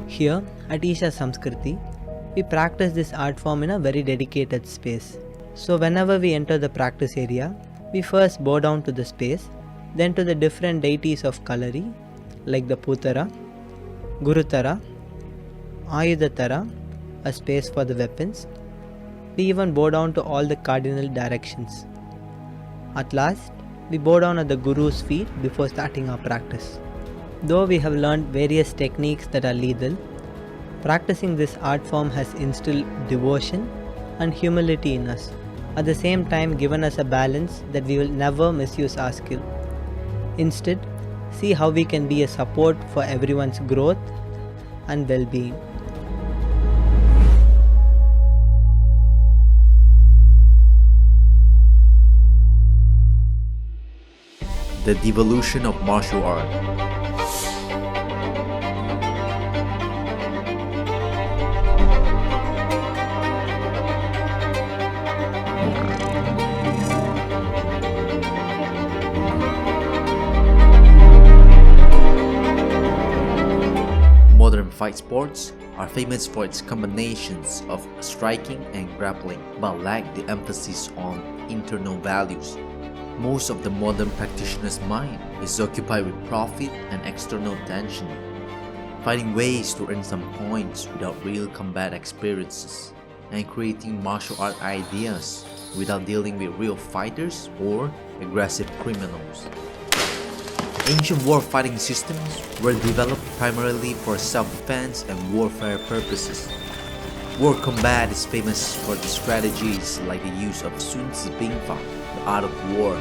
Here at Isha Samskriti, we practice this art form in a very dedicated space. So whenever we enter the practice area, we first bow down to the space, then to the different deities of Kalari, like the Putara, Gurutara, Ayudatara, a space for the weapons. We even bow down to all the cardinal directions. At last, we bow down at the Guru's feet before starting our practice. Though we have learned various techniques that are lethal, practicing this art form has instilled devotion and humility in us, at the same time given us a balance that we will never misuse our skill. Instead, see how we can be a support for everyone's growth and well-being. The devolution of martial art. Modern fight sports are famous for its combinations of striking and grappling, but lack the emphasis on internal values. Most of the modern practitioner's mind is occupied with profit and external tension, finding ways to earn some points without real combat experiences, and creating martial art ideas without dealing with real fighters or aggressive criminals. Ancient war fighting systems were developed primarily for self-defense and warfare purposes. War combat is famous for the strategies like the use of Sun Tzu Bingfa, the art of war,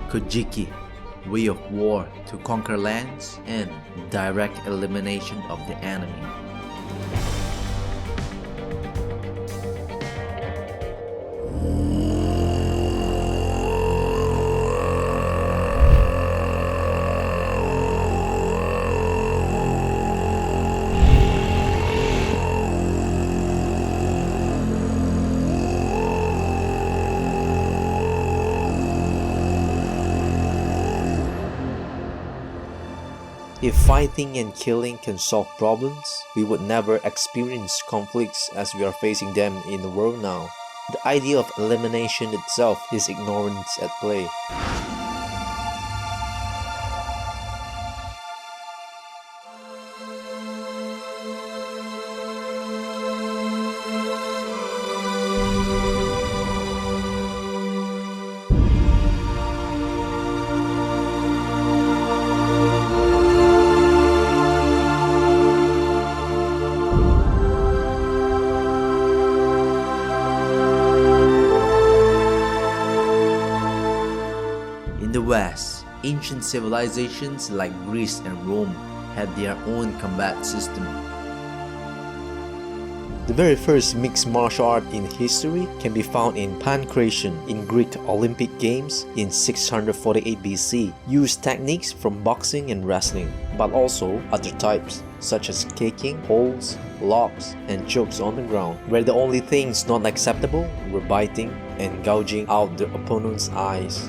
Kojiki, way of war to conquer lands, and direct elimination of the enemy. If fighting and killing can solve problems, we would never experience conflicts as we are facing them in the world now. The idea of elimination itself is ignorance at play. ancient civilizations like Greece and Rome had their own combat system. The very first mixed martial art in history can be found in pancration in Greek Olympic Games in 648 BC, used techniques from boxing and wrestling, but also other types such as kicking, holds, locks, and chokes on the ground, where the only things not acceptable were biting and gouging out the opponent's eyes.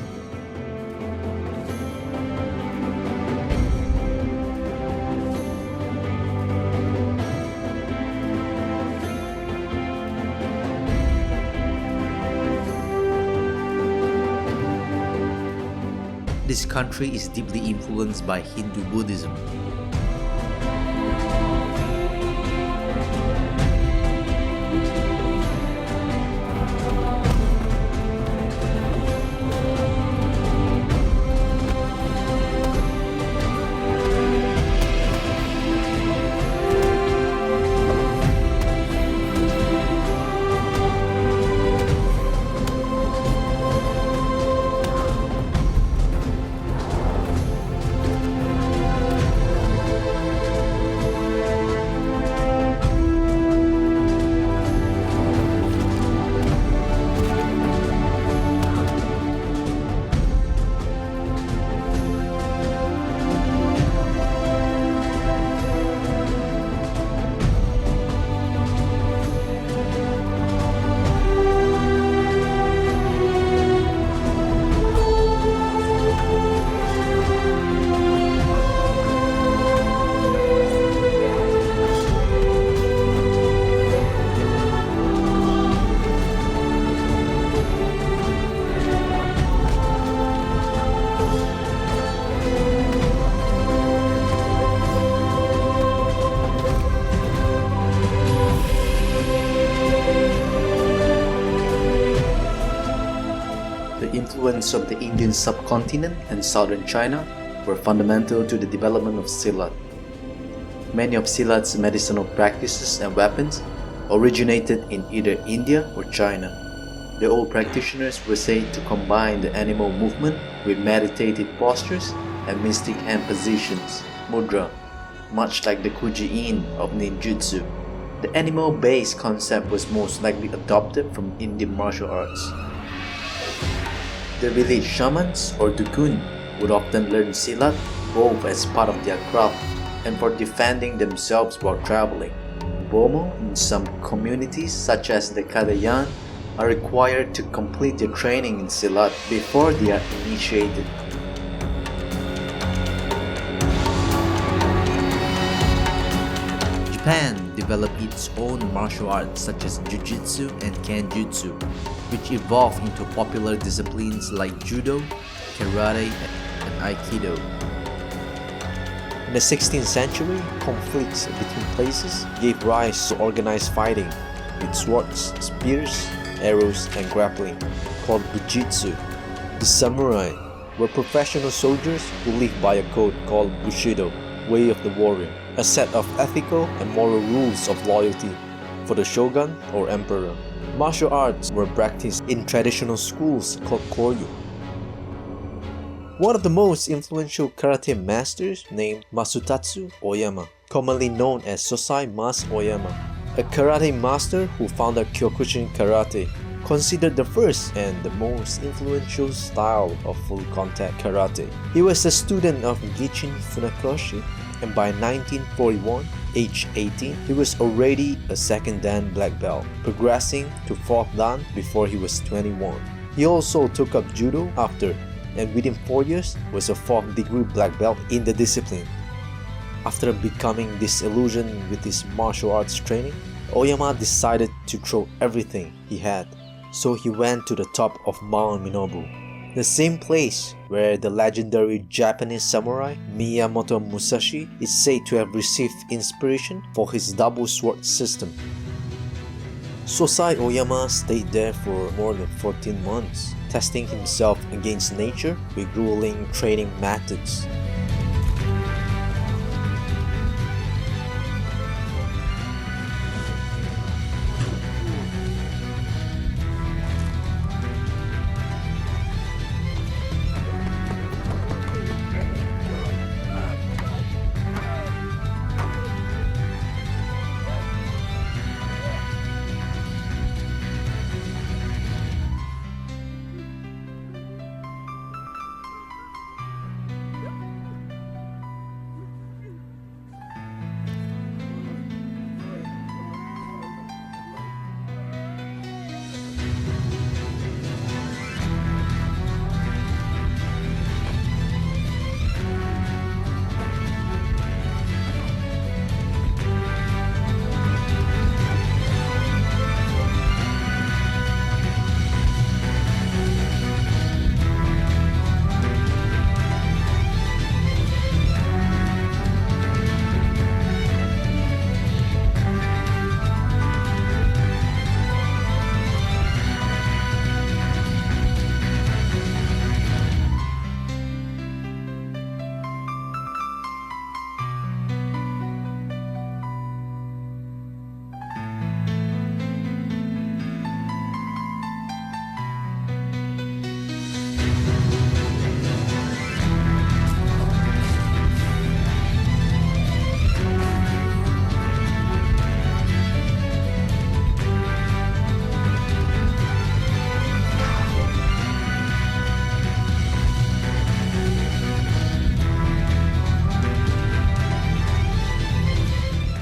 This country is deeply influenced by Hindu Buddhism. Influence of the Indian subcontinent and southern China were fundamental to the development of Silat. Many of Silat's medicinal practices and weapons originated in either India or China. The old practitioners were said to combine the animal movement with meditative postures and mystic hand positions, mudra, much like the kuji-in of ninjutsu. The animal-based concept was most likely adopted from Indian martial arts. The village shamans or dukun would often learn silat both as part of their craft and for defending themselves while traveling. Bomo in some communities such as the Kadayan are required to complete their training in silat before they are initiated. Japan developed its own martial arts such as Jiu-Jitsu and Kenjutsu, which evolved into popular disciplines like Judo, Karate, and Aikido. In the 16th century, conflicts between places gave rise to organized fighting with swords, spears, arrows, and grappling, called Bujitsu. The samurai were professional soldiers who lived by a code called Bushido, Way of the Warrior, a set of ethical and moral rules of loyalty for the shogun or emperor. Martial arts were practiced in traditional schools called Koryu. One of the most influential karate masters named Masutatsu Oyama, commonly known as Sosai Mas Oyama, a karate master who founded Kyokushin Karate, considered the first and the most influential style of full contact karate. He was a student of Gichin Funakoshi, and by 1941, age 18, he was already a second dan black belt, progressing to fourth dan before he was 21. He also took up judo after, and within 4 years was a 4th degree black belt in the discipline. After becoming disillusioned with his martial arts training, Oyama decided to throw everything he had, so he went to the top of Mount Minobu, the same place where the legendary Japanese samurai Miyamoto Musashi is said to have received inspiration for his double sword system. Sosai Oyama stayed there for more than 14 months, testing himself against nature with grueling training methods.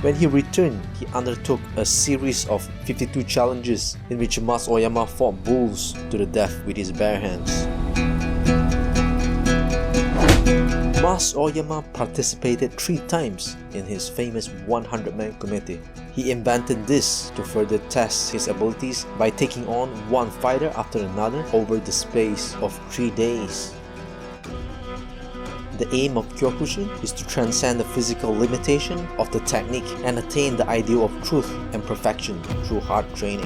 When he returned, he undertook a series of 52 challenges in which Mas Oyama fought bulls to the death with his bare hands. Mas Oyama participated 3 times in his famous 100-man committee. He invented this to further test his abilities by taking on one fighter after another over the space of 3 days. The aim of Kyokushin is to transcend the physical limitation of the technique and attain the ideal of truth and perfection through hard training.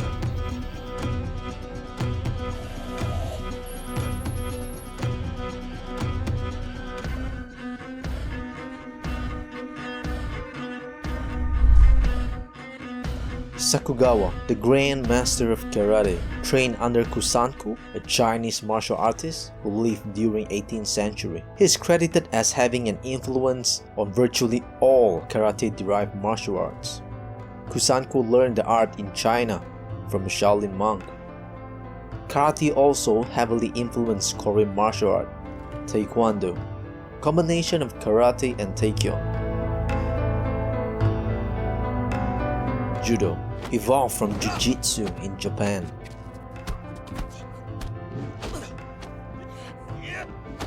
Sakugawa, the Grand Master of Karate, trained under Kusanko, a Chinese martial artist who lived during 18th century. He is credited as having an influence on virtually all karate-derived martial arts. Kusanko learned the art in China from a Shaolin monk. Karate also heavily influenced Korean martial art, Taekwondo, combination of karate and Taekyon. Judo evolved from Jiu-Jitsu in Japan.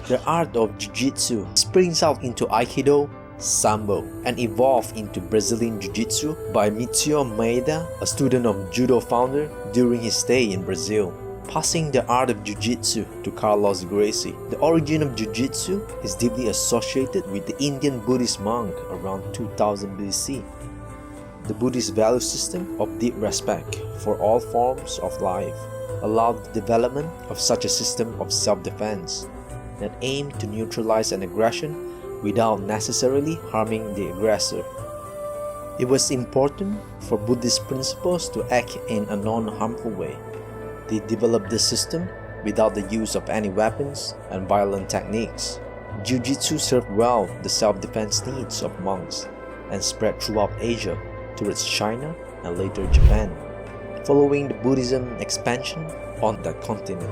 The art of Jiu-Jitsu springs out into Aikido, Sambo, and evolved into Brazilian Jiu-Jitsu by Mitsuo Maeda, a student of Judo founder during his stay in Brazil, passing the art of Jiu-Jitsu to Carlos Gracie. The origin of Jiu-Jitsu is deeply associated with the Indian Buddhist monk around 2000 BC. The Buddhist value system of deep respect for all forms of life allowed the development of such a system of self-defense that aimed to neutralize an aggression without necessarily harming the aggressor. It was important for Buddhist principles to act in a non-harmful way. They developed this system without the use of any weapons and violent techniques. Jiu-Jitsu served well the self-defense needs of monks and spread throughout Asia towards China and later Japan, following the Buddhism expansion on that continent.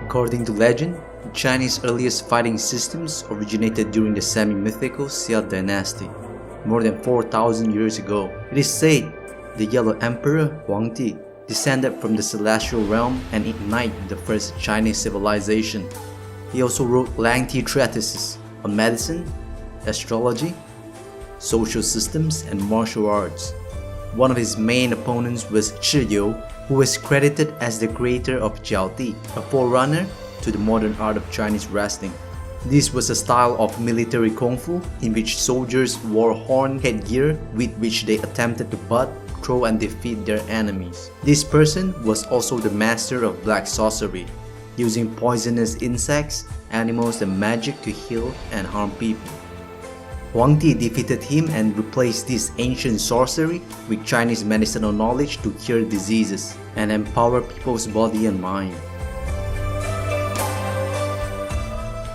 According to legend, the Chinese earliest fighting systems originated during the semi-mythical Xia dynasty, more than 4,000 years ago. It is said the Yellow Emperor Huangdi descended from the celestial realm and ignited the first Chinese civilization. He also wrote lengthy treatises on medicine, astrology, social systems, and martial arts. One of his main opponents was Zhi You, who is credited as the creator of Jiaoti, a forerunner to the modern art of Chinese wrestling. This was a style of military kung fu in which soldiers wore horn headgear with which they attempted to butt, throw, and defeat their enemies. This person was also the master of black sorcery, using poisonous insects, animals, and magic to heal and harm people. Huangdi defeated him and replaced this ancient sorcery with Chinese medicinal knowledge to cure diseases and empower people's body and mind.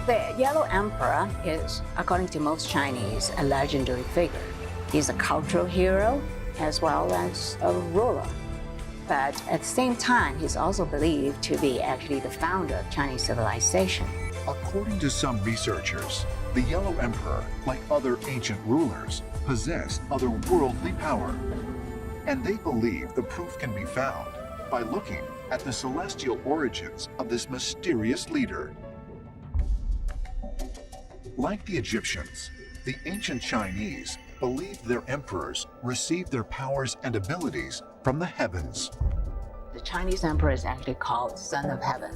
The Yellow Emperor is, according to most Chinese, a legendary figure. He's a cultural hero as well as a ruler. But at the same time, he's also believed to be actually the founder of Chinese civilization. According to some researchers, the Yellow Emperor, like other ancient rulers, possessed otherworldly power. And they believe the proof can be found by looking at the celestial origins of this mysterious leader. Like the Egyptians, the ancient Chinese believed their emperors received their powers and abilities from the heavens. The Chinese emperor is actually called Son of Heaven.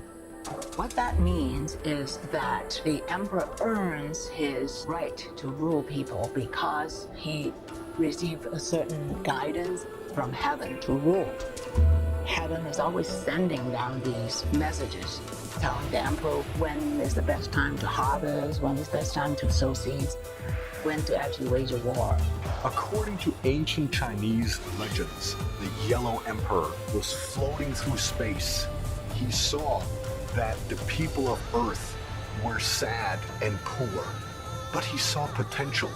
What that means is that the emperor earns his right to rule people because he received a certain guidance from heaven to rule. Heaven is always sending down these messages, telling the emperor when is the best time to harvest, when is the best time to sow seeds, when to actually wage a war. According to ancient Chinese legends, the Yellow Emperor was floating through space. He saw that the people of Earth were sad and poor, but he saw potential.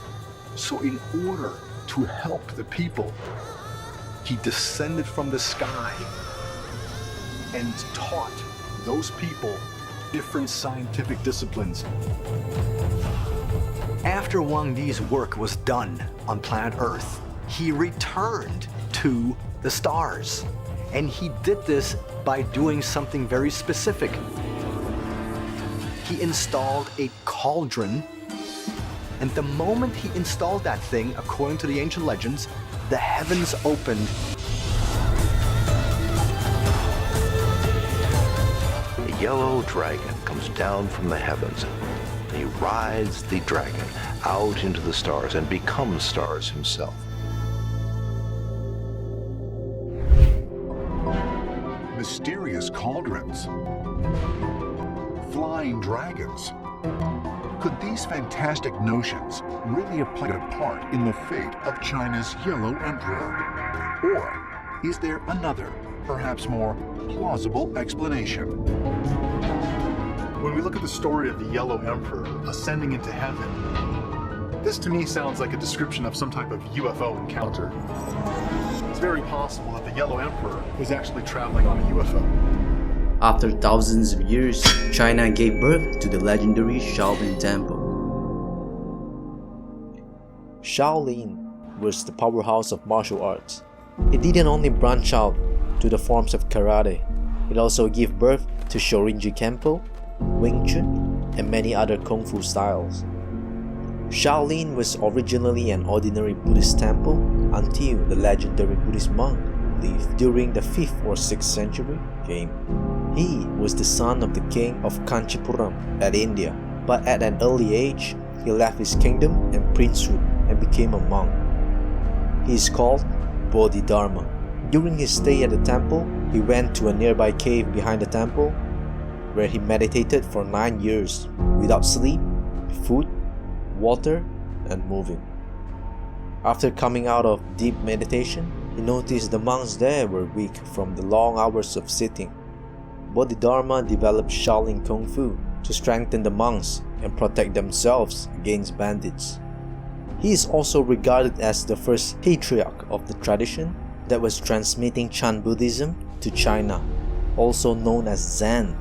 So in order to help the people, he descended from the sky and taught those people different scientific disciplines. After Wang Di's work was done on planet Earth, he returned to the stars. And he did this by doing something very specific. He installed a cauldron, and the moment he installed that thing, according to the ancient legends, the heavens opened. A yellow dragon comes down from the heavens. He rides the dragon out into the stars and becomes stars himself. Mysterious cauldrons, flying dragons. Could these fantastic notions really have played a part in the fate of China's Yellow Emperor? Or is there another, perhaps more plausible explanation? When we look at the story of the Yellow Emperor ascending into heaven, this to me sounds like a description of some type of UFO encounter. It's very possible that the Yellow Emperor was actually traveling on a UFO. After thousands of years, China gave birth to the legendary Shaolin Temple. Shaolin was the powerhouse of martial arts. It didn't only branch out to the forms of karate, it also gave birth to Shorinji Kempo, Wing Chun, and many other Kung Fu styles. Shaolin was originally an ordinary Buddhist temple until the legendary Buddhist monk lived during the 5th or 6th century came. He was the son of the king of Kanchipuram at India, but at an early age, he left his kingdom and princehood and became a monk. He is called Bodhidharma. During his stay at the temple, he went to a nearby cave behind the temple, where he meditated for 9 years without sleep, food, water, and moving. After coming out of deep meditation, he noticed the monks there were weak from the long hours of sitting. Bodhidharma developed Shaolin Kung Fu to strengthen the monks and protect themselves against bandits. He is also regarded as the first patriarch of the tradition that was transmitting Chan Buddhism to China, also known as Zen.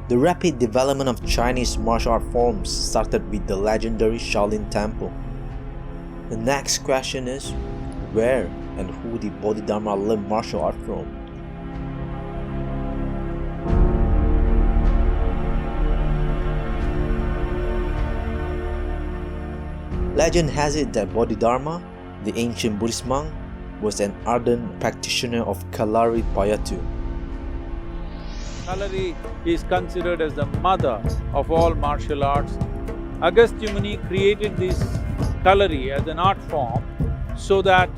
The rapid development of Chinese martial art forms started with the legendary Shaolin Temple. The next question is, where and who did Bodhidharma learn martial art from? Legend has it that Bodhidharma, the ancient Buddhist monk, was an ardent practitioner of kalaripayattu. Kalari is considered as the mother of all martial arts. Agastya Muni created this kalari as an art form so that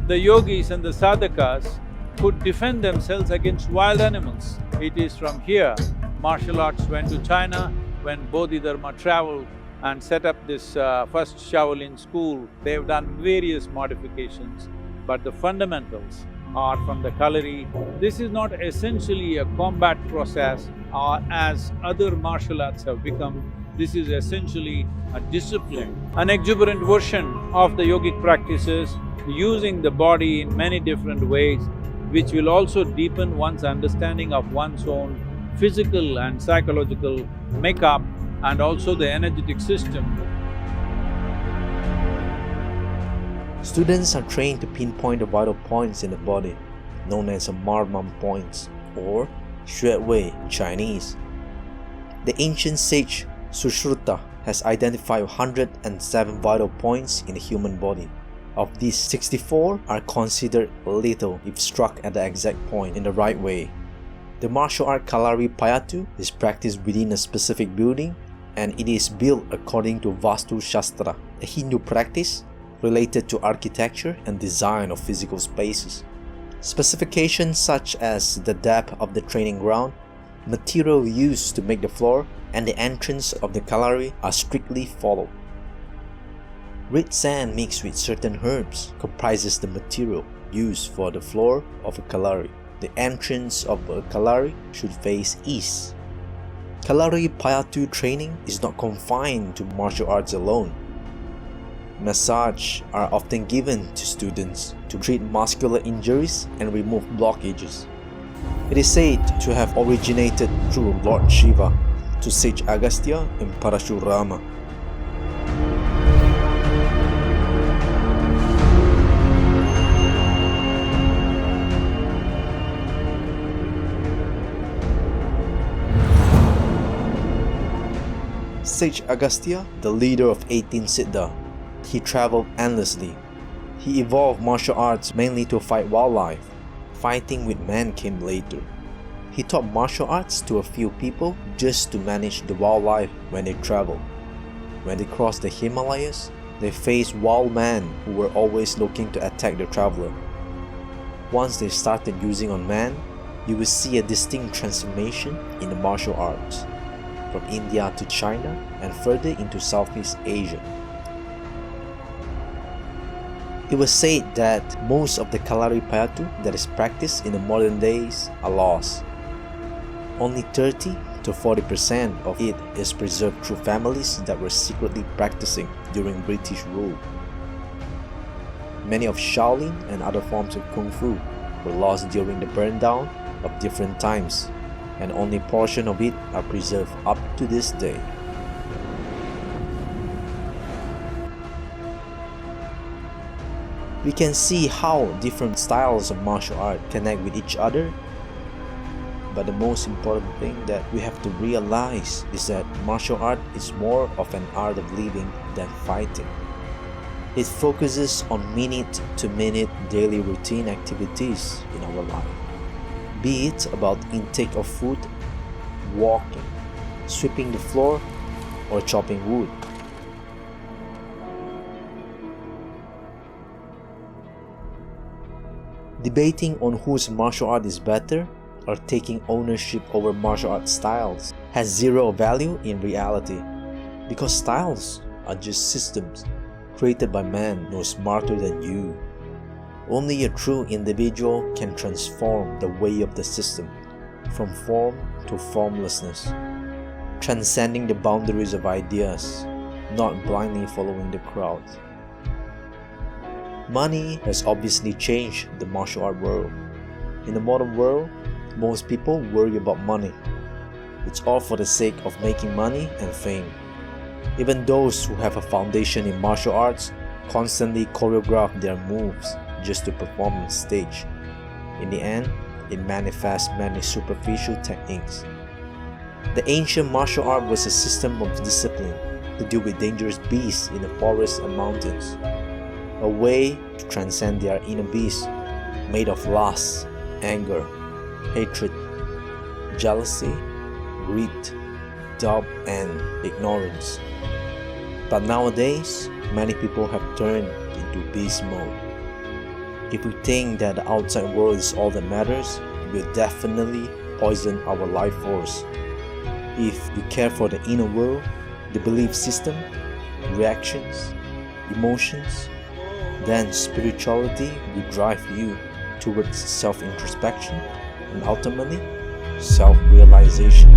the yogis and the sadhakas could defend themselves against wild animals. It is from here martial arts went to China when Bodhidharma traveled and set up this first Shaolin school. They've done various modifications, but the fundamentals are from the kalari. This is not essentially a combat process as other martial arts have become. This is essentially a discipline, an exuberant version of the yogic practices, using the body in many different ways, which will also deepen one's understanding of one's own physical and psychological makeup and also the energetic system. Students are trained to pinpoint the vital points in the body, known as marmam points or Xue Wei in Chinese. The ancient sage Sushruta has identified 107 vital points in the human body. Of these, 64 are considered lethal if struck at the exact point in the right way. The martial art kalaripayattu is practiced within a specific building, and it is built according to Vastu Shastra, a Hindu practice related to architecture and design of physical spaces. Specifications such as the depth of the training ground, material used to make the floor, and the entrance of the kalari are strictly followed. Red sand mixed with certain herbs comprises the material used for the floor of a kalari. The entrance of a kalari should face east. Kalaripayattu training is not confined to martial arts alone. massage are often given to students to treat muscular injuries and remove blockages. It is said to have originated through Lord Shiva to sage Agastya and Parashurama. Sage Agastya, the leader of 18 Siddha, he traveled endlessly. He evolved martial arts mainly to fight wildlife. Fighting with men came later. He taught martial arts to a few people just to manage the wildlife when they traveled. When they crossed the Himalayas, they faced wild men who were always looking to attack the traveler. Once they started using on man, you will see a distinct transformation in the martial arts, from India to China and further into Southeast Asia. It was said that most of the kalaripayattu that is practiced in the modern days are lost. Only 30 to 40% of it is preserved through families that were secretly practicing during British rule. Many of Shaolin and other forms of Kung Fu were lost during the burn down of different times, and only portion of it are preserved up to this day. We can see how different styles of martial art connect with each other, but the most important thing that we have to realize is that martial art is more of an art of living than fighting. It focuses on minute-to-minute daily routine activities in our life, be it about intake of food, walking, sweeping the floor, or chopping wood. Debating on whose martial art is better or taking ownership over martial art styles has zero value in reality, because styles are just systems created by man no smarter than you. Only a true individual can transform the way of the system from form to formlessness, transcending the boundaries of ideas, not blindly following the crowd. Money has obviously changed the martial art world. In the modern world, most people worry about money. It's all for the sake of making money and fame. Even those who have a foundation in martial arts constantly choreograph their moves just to perform on stage. In the end, it manifests many superficial techniques. The ancient martial art was a system of discipline to deal with dangerous beasts in the forests and mountains, a way to transcend their inner beasts made of lust, anger, hatred, jealousy, greed, doubt, and ignorance. But nowadays, many people have turned into beast mode. If we think that the outside world is all that matters, we'll definitely poison our life force. If you care for the inner world, the belief system, reactions, emotions, then spirituality will drive you towards self-introspection and ultimately self-realization.